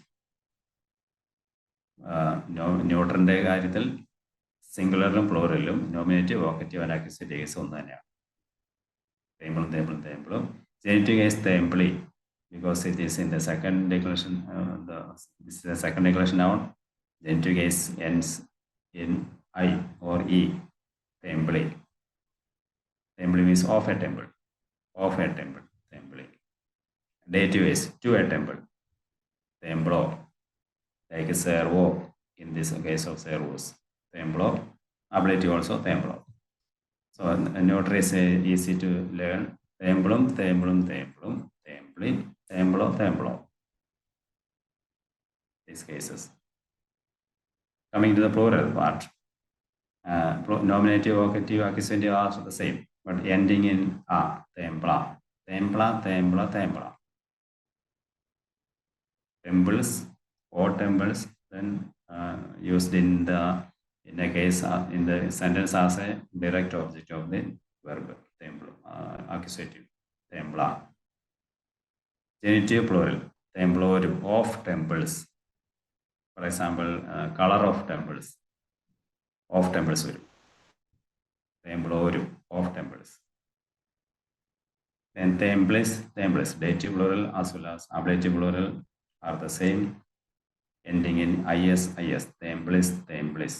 ന്യൂട്രന്റെ കാര്യത്തിൽ സിംഗുലറിലും പ്ലൂറലിലും nominative വോക്കറ്റീവ് and accusative case ഒന്ന് തന്നെയാണ്. തേമ്പിളും ജെനിറ്റീവ് case തേമ്പിളി because it is in the second declension. This is the second declension noun. Genitive case ends in I or E. Tembli. Tembli means of a temple. Of a temple. Tembli. Dative case to a temple. Temblo. Like servo in this case of servos. Temblo. Ablative also temblo. So neuter is easy to learn. Temblum. Tembli. Temblo. These cases. Coming to the plural part, nominative, vocative, accusative are also the same, but ending in a. Templa. Temples or temples then used in a case in the sentence as a direct object of the verb. Temple, accusative. Templa. Genitive plural. Templorum of temples. For example, color of temples. Of temples. Templorum of temples. Then temples. Dative plural as well as ablative plural are the same. Ending in is. Temples.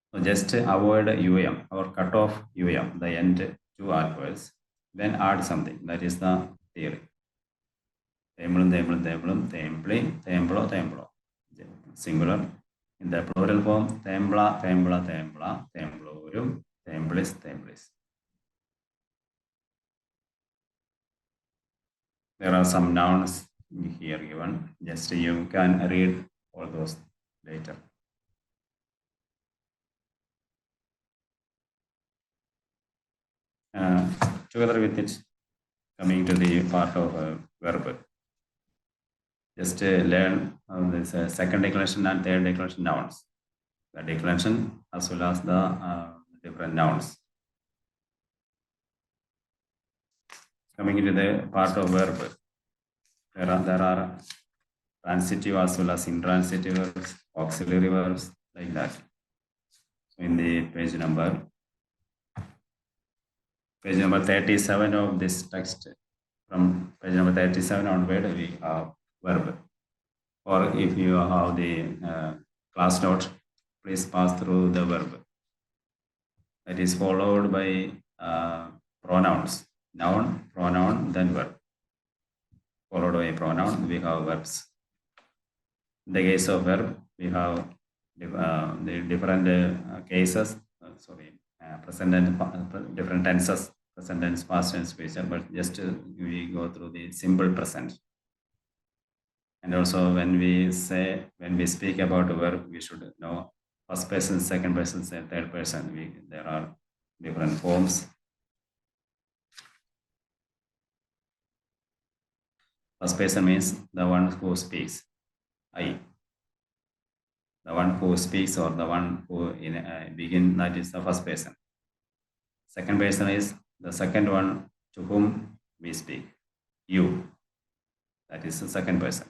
So just avoid um or cut off the end two articles. Then add something. That is the theory. Templum, templo. Singular. In the plural form, templa, templorum, templis. There are some nouns here given. Just you can read all those later. Together with it, coming to the part of verb. Just learn this second declension and third declension nouns. The declension as well as the different nouns. Coming into the part of verb, there are transitive as well as intransitive verbs, auxiliary verbs, like that. So in the page number 37 of this text, from page number 37 onward, we have verb. Or if you have the class note, please pass through the verb. That is followed by pronouns. Noun, pronoun, then verb. Followed by pronoun, we have verbs. In the case of verb, we have the different cases. Present and different tenses. Present tense, past tense, future. But just we go through the simple present. And also when we speak about a verb, we should know first person, second person, third person. There are different forms. First person means the one who speaks. I. The one who speaks or the one who begin, that is the first person. Second person is the second one to whom we speak. You. That is the second person.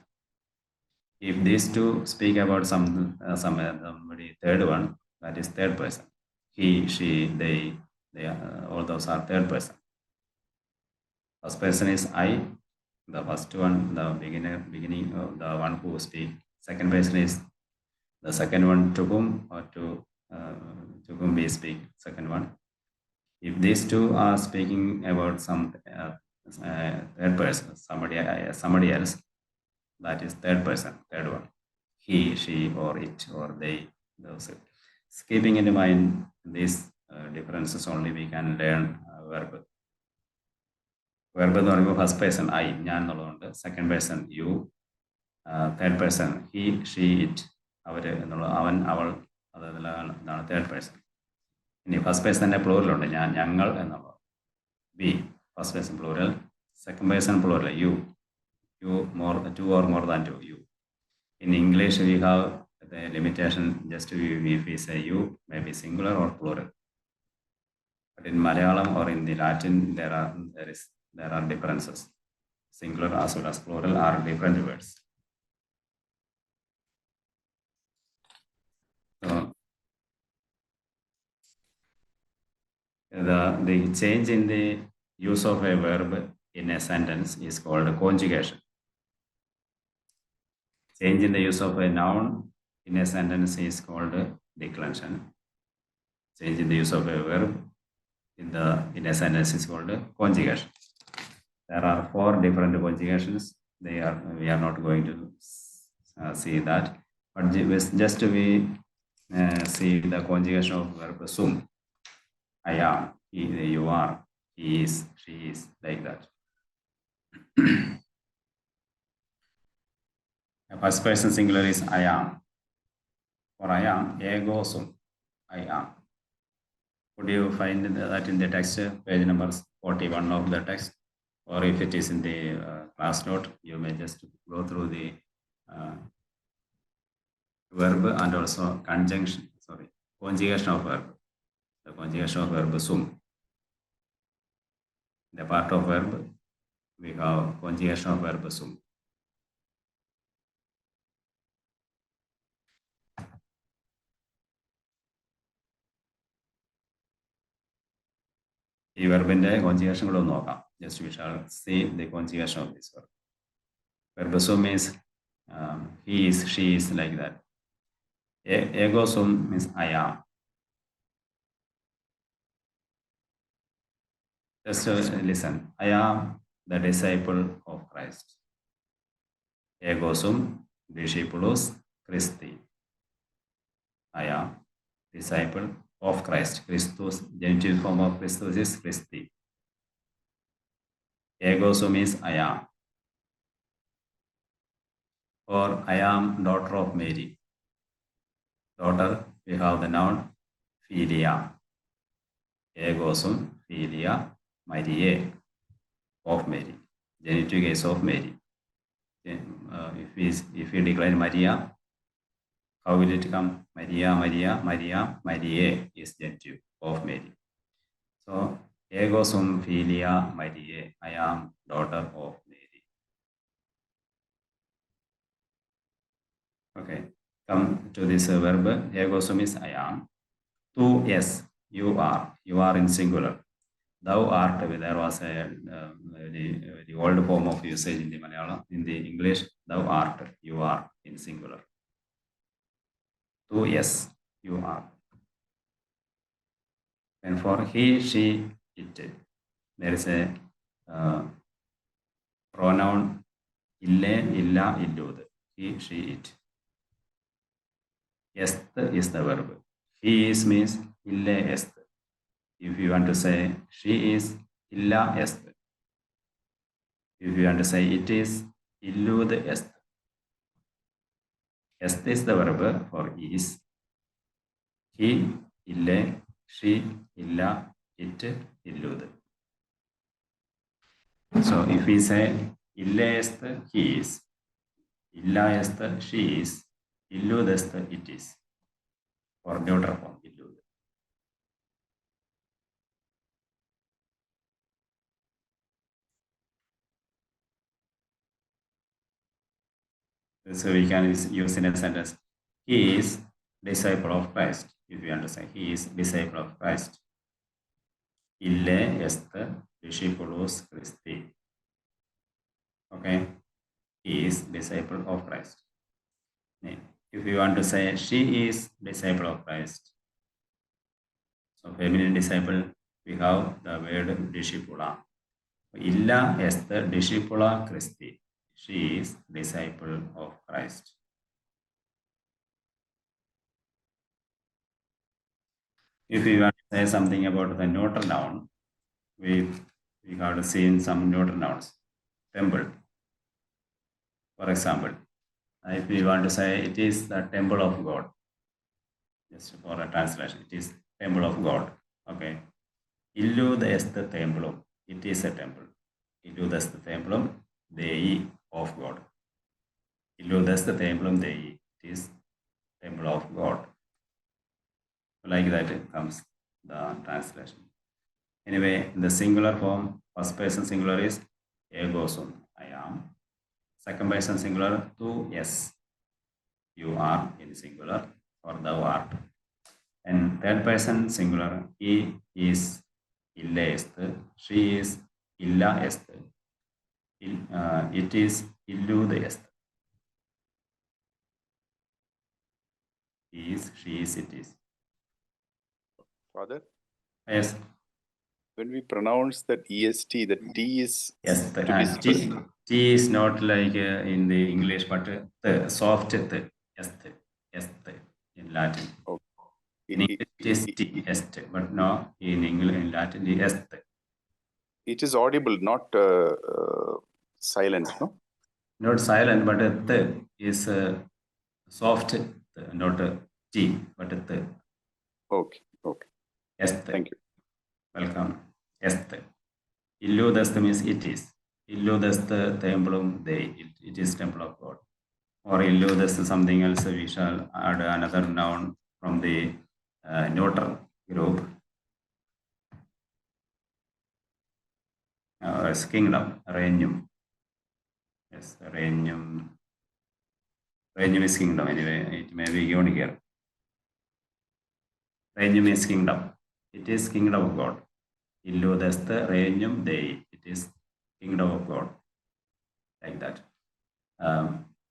If these two speak about somebody, third one, that is third person. He, she, they all those are third person. First person is I, the first one, the beginning of the one who speak. Second person is the second one to whom or to whom we speak. Second one. If these two are speaking about some third person, somebody else, that is third person, third one. He, she, or it, or they. Those. Keeping in mind these differences only, we can learn verb. Verb എന്ന് പറയുമ്പോൾ first person I, ഞാൻ എന്നുള്ളതുകൊണ്ട്. Second person you. Third person he, she, it, അവർ എന്നുള്ള അവൻ, അവൾ, അതാണ് third person. ഇനി ഫസ്റ്റ് പേഴ്സൺ തന്നെ പ്ലൂറലുണ്ട്, ഞങ്ങൾ എന്നുള്ളത് we, first person plural. Second person plural you, more, two or more than two, you. In English we have the limitation, just if we say you, maybe singular or plural. But in Malayalam or in the Latin, there are differences. Singular as well as plural are different words. So the change in the use of a verb in a sentence is called conjugation. Change in the use of a noun in a sentence is called declension. Change in the use of a verb in a sentence is called conjugation. There are 4 different conjugations. We are not going to see that, but just we see the conjugation of verb sum. I am, you are, he is, she is, like that. First person singular is I am. For I am, ego sum, I am. Could you find that in the text, page number 41 of the text? Or if it is in the class note, you may just go through the verb and also conjugation of verb. The conjugation of verb sum. The part of verb, we have conjugation of verb sum. ഈ വെർബിന്റെ കോൺജുഗേഷനുകളൊന്ന് നോക്കാം. Just we shall see the conjugation of this verb. Verb sum means he is, she is, like that. Ego sum means I am. Just listen. I am the disciple of Christ. Ego sum discipulus Christi. I am disciple of Christ. Christus, genitive form of Christus is Christi. Ego sum is I am. Or I am daughter of Mary. Daughter, we have the noun Philia. Ego sum Philia Mariae, of Mary. Genitive case of Mary. If we decline Maria, how will it come? Maria, Maria, Maria, Mariae is genitive of Mary. So, ego sum Philia Mariae, I am daughter of Mary. Okay, come to this verb. Ego sum is I am. Tu, yes, you are in singular. Thou art, there was the old form of usage in the Malayalam. In the English, thou art, you are in singular. Tu, yes, you are. And for he, she, it, there is a pronoun ille, illa, illud. He, she, it. Est is the verb. He is means ille est. If you want to say she is, illa est. If you want to say it is, illud est. Est is the verb for is. He, ille, she, illa, it, illud. So if we say ille est, he is, illa est, she is, illud est, it is. For neutral form, illud. So we can use in a sentence, he is disciple of Christ. If you understand, he is disciple of Christ. Ille est discipulus Christi. Okay, he is disciple of Christ. If you want to say she is disciple of Christ, so feminine disciple, we have the word discipula. Illa est discipula Christi. She is disciple of Christ. If you want to say something about the neutral noun, we have seen some neutral nouns. Temple. For example, if we want to say it is the temple of God, just for a translation. It is temple of God. Okay. Illu est templum. It is a temple. Illu est templum Dei of God. Illu est templum Dei. It is temple of God. Like that comes the translation. Anyway, the singular form, first person singular is ego sum, I am. Second person singular, tu, yes, you are in singular, or thou art. And third person singular, he is, ille est, she is, illa est, it is, illude est. He is, she is, it is. Father, Yes. when we pronounce that EST, the T is Yes, to be T is not like in the English, but the soft T, est, in Latin. In English, it is T, est, but no, in English, in Latin, it is est. It is audible, not silent, no? Not silent, but the is soft, not T, but the. Okay. Est. Thank you. Welcome. Est. Illudest means it is. Illudest templum Dei. It is temple of God. Or illudest something else. We shall add another noun from the neuter group. As kingdom, regnum. Yes, regnum. Regnum is kingdom anyway. It may be given here. Regnum is kingdom. It is kingdom of God. Illudest regnum Dei. It is kingdom of God. Like that.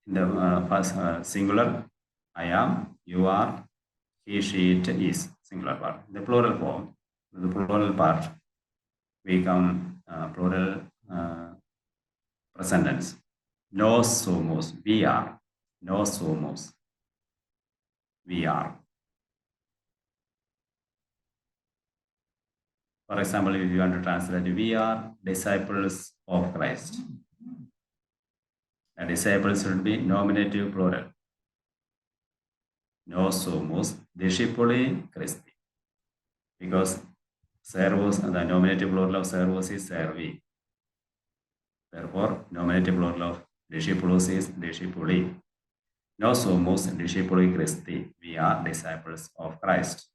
In the first singular, I am, you are, he, she, it is singular part. The plural form, the plural part, we come plural present tense. Nos somos, we are. Nos somos, we are. For example, if you want to translate, we are disciples of Christ. The disciples should be nominative plural. Nos somos discipuli Christi. Because servos, the nominative plural of servos is servi. Therefore, nominative plural of discipulus is discipuli. Nos somos discipuli Christi. We are disciples of Christ.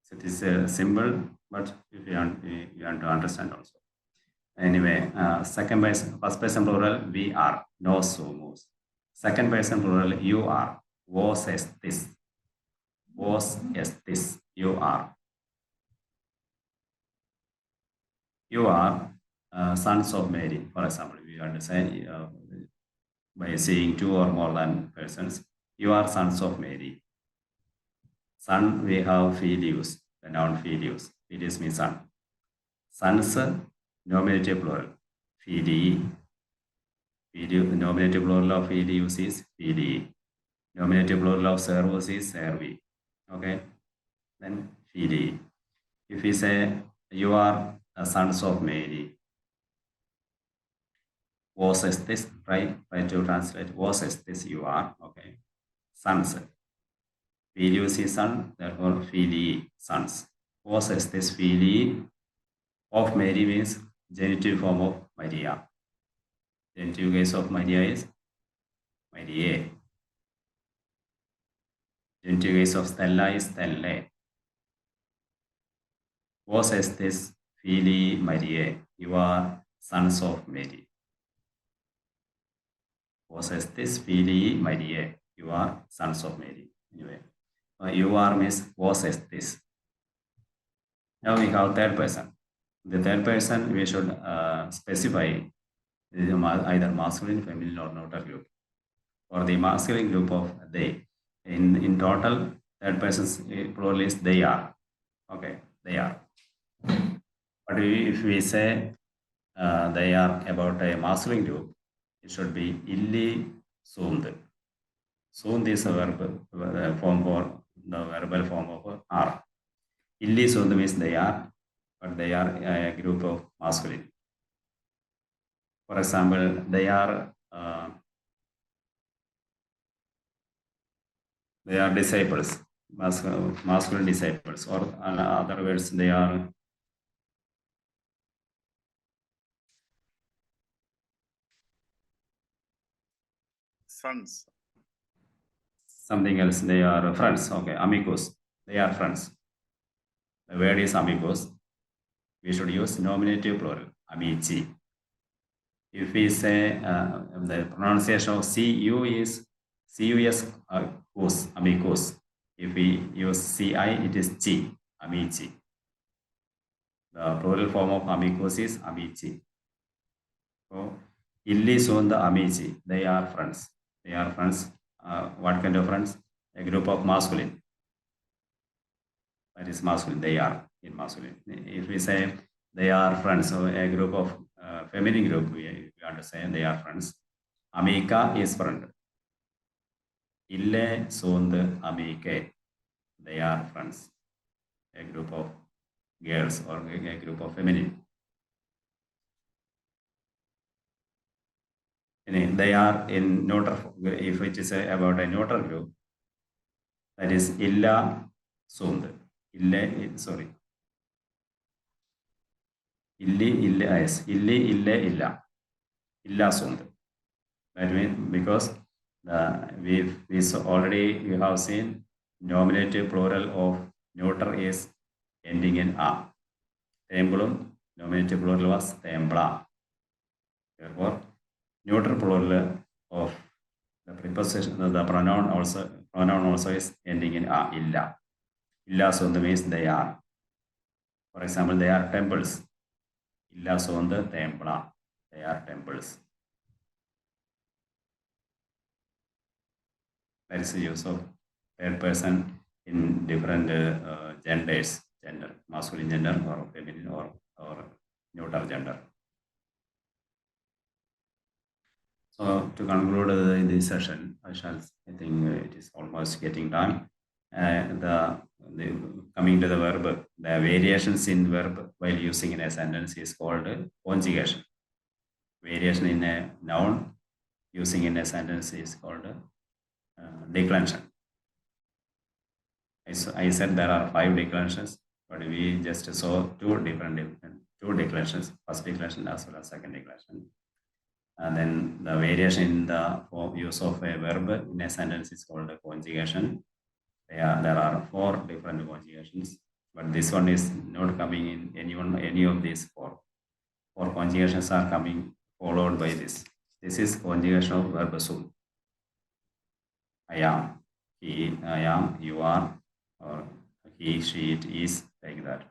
So it is a symbol, but if you want to understand also. Anyway, second person, first person plural, we are. Nos somos. Second person plural, you are. Vos estis. Vos estis. You are. You are sons of Mary. For example, we understand by saying two or more than persons, you are sons of Mary. Son, we have filius, the noun filius. Filius means son. Sons, nominative plural. Filii. Nominative plural of filius is filii. Nominative plural of servus is servi. Okay. Then filii. If we say you are sons of Mary, vos estis, right? Try to translate. Vos estis, you are. Okay. Sons. Filius is son, therefore filii, sons. Vos estis filii of Mary means genitive form of Maria. Genitive case of Maria is Mariae. Genitive case of Stella is Stellae. Vos estis filii Mariae. You are sons of Mary. Vos estis filii Mariae. You are sons of Mary. Anyway, you are means vos estis. Now we have third person. The third person we should specify either masculine, feminine, or neuter group. For the masculine group of they, in total, third person's plural is they are. Okay, they are. But if we say they are about a masculine group, it should be illi sunt. Sunt is a verb form for the verbal form of are. Illi sunt means they are, but they are a group of masculine. For example, they are They are disciples, masculine disciples, or in other words, they are Sons. something else. They are friends. Okay, amigos. They are friends. The word is amigos. We should use nominative plural, amici. If we say the pronunciation of CU is CUS, cos, amigos. If we use CI, it is chi, amici. The plural form of amigos is amici. So, illi soon the amici, they are friends. They are friends. What kind of friends? A group of masculine. That is masculine. They are in masculine. If we say they are friends, so a group of feminine group, we understand they are friends. Amica is friend. Ille soon amiche. They are friends. A group of girls or a group of feminine. They are in neutral. If it is about a neutral group, that is illa soon. Ille, sorry. Illi, ille, yes. Illi, ille, illa. Illa soon. That means because we already we have seen nominative plural of neuter is ending in a. Templum, nominative plural was templa. Therefore, neuter plural of the preposition, the pronoun also is ending in a, illa. Illa sonda means they are. For example, they are temples. Illa sonda templa. They are temples. That is the use of third person in different genders, gender, masculine gender or feminine or neutral gender. So to conclude this session, I think it is almost getting time. Coming to the verb, the variations in verb while using in a sentence is called conjugation. Variation in a noun using in a sentence is called declension. I said there are 5 declensions, but we just saw two declensions, first declension as well as second declension. And then the variation in the use of a verb in a sentence is called a conjugation. There are 4 different conjugations, but this one is not coming in any of these 4. 4 conjugations are coming followed by this. This is conjugation of verb sum. I am, he, I am, you are, or he, she, it is, like that.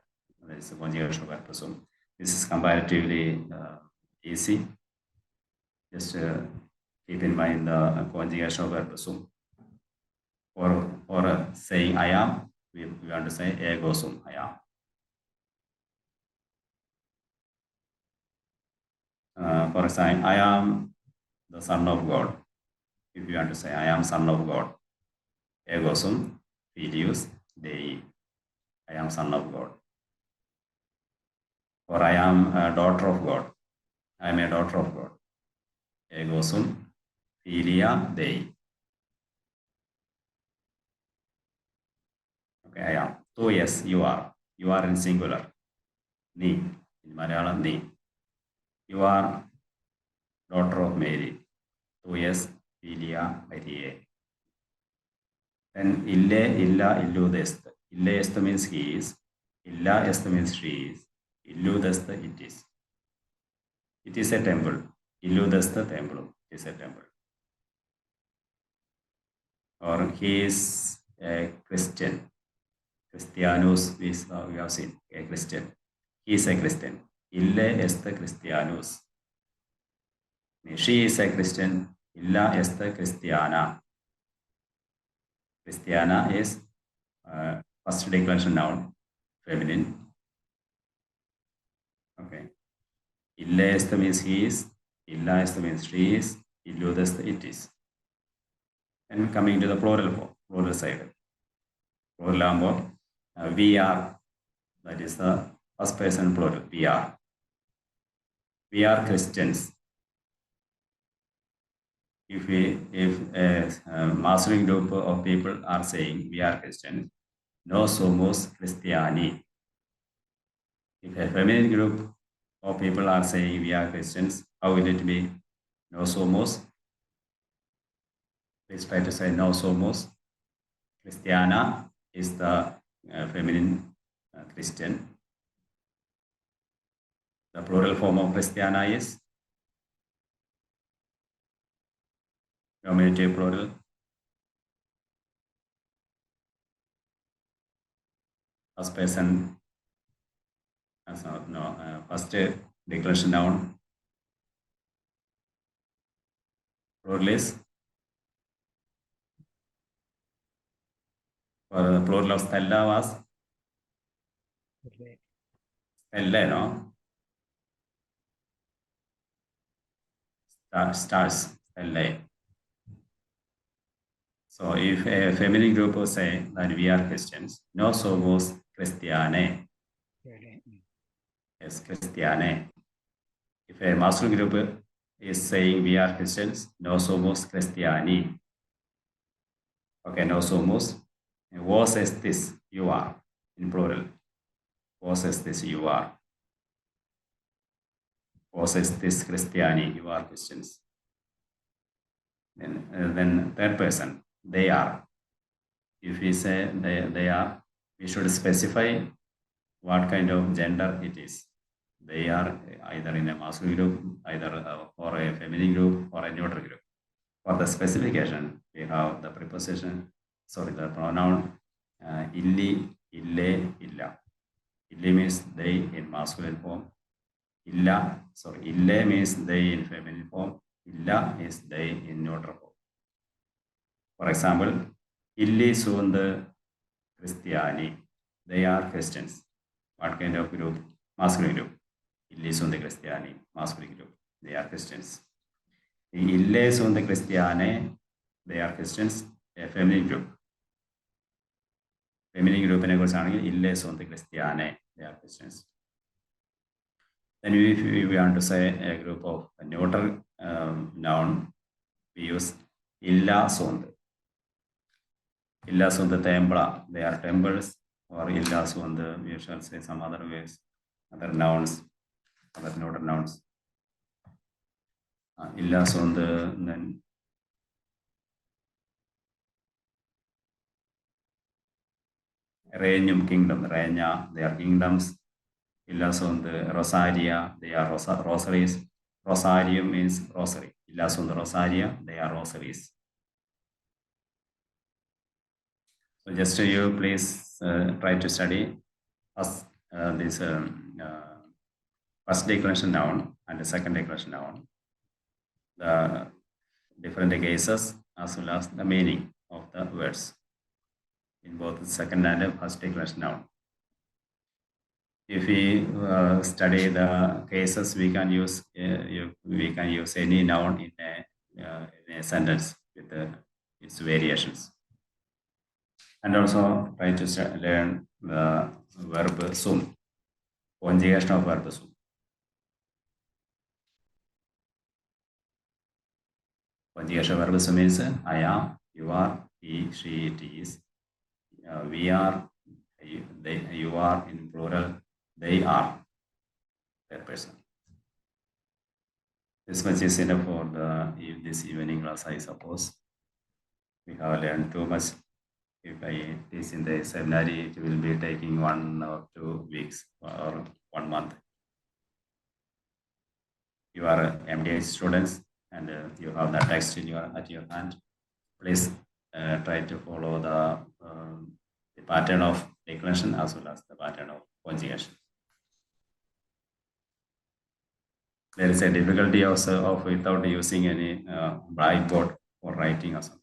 That is the conjugation of verb sum. This is comparatively easy. Just keep in mind the conjugation of verb sum. For saying I am, we want to say ego sum, I am. For saying I am the son of God. If you want to say I am son of God, ego sum, filius Dei. I am son of God. Or I am a daughter of God. I am a daughter of God. Ego sum, filia Dei. Okay, I am. So yes, you are. You are in singular. Ni. In Malayalam, ni. You are daughter of Mary. So yes, filia Mariae. Then ille, illa, illudest. Ille est means he is. Illa est means she is. Illudest it is. It is a temple. Illudest temple. It is a temple. Or he is a Christian. Christianus is we have seen a Christian. He is a Christian. Ille est Christianus. She is a Christian. Illa est Christiana. Christiana is first declension noun, feminine. Okay. Ille est means he is. Illa est means she is. Illudest it is. And coming to the plural side. Plural we are. That is the first person plural. We are. We are Christians. if a masculine group of people are saying we are Christian, no somos Christiani. If a feminine group of people are saying we are Christians, how will it be? No somos. Please try to say no somos. Christiana is the feminine Christian. The plural form of Christiana is nominative plural. First person, first declension noun. Plural is, for the plural of Stella was Stella, no? Stars, Stella. So if a feminine group will say that we are Christians, no somos Christiane. Yes, Christiane. If a masculine group is saying we are Christians, no somos Christiani. Okay, no somos. Vos estis, you are, in plural. Vos estis, you are. Vos estis Christiani, you are Christians. Then third person, they are. If we say they are, we should specify what kind of gender it is. They are either in a masculine group, either or a feminine group or a neutral group. For the specification, we have the the pronoun illi, ille, illa. Illi means they in masculine form. Ille means they in feminine form. Illa is they in neutral form. For example, illi sunt Christiani. They are Christians. What kind of group? Masculine group. Illi sunt Christiani. Masculine group. They are Christians. Ille sunt Christiane. They are Christians. A feminine group. Feminine group ille sunt Christiane. They are Christians. Then if we want to say a group of a neutral noun, we use illa sunt. Illa sunt templa. They are temples. Or illa sunt, we shall say some other ways, other nouns, other neutral nouns. Illa sunt, then regnum, kingdom, regna, they are kingdoms. Illa sunt rosaria, they are rosaries. Rosarium means rosary. Illa sunt rosaria, they are rosaries. So just you please try to study first this first declension noun and the second declension noun, the different cases as well as the meaning of the words in both the second and the first declension noun. If we study the cases, we can use any noun in a sentence with its variations. And also try to learn the verb sum, conjugation of verb sum. Conjugation of verb sum is I am, you are, he, she, it is, we are, you are in plural, they are, that person. This much is enough for this evening class, I suppose. We have learned too much. If I teach in the seminary, it will be taking 1 or 2 weeks or 1 month. You are MDH students and you have the text at your hand. Please try to follow the pattern of declension as well as the pattern of conjugation. There is a difficulty also of without using any blackboard for writing or something.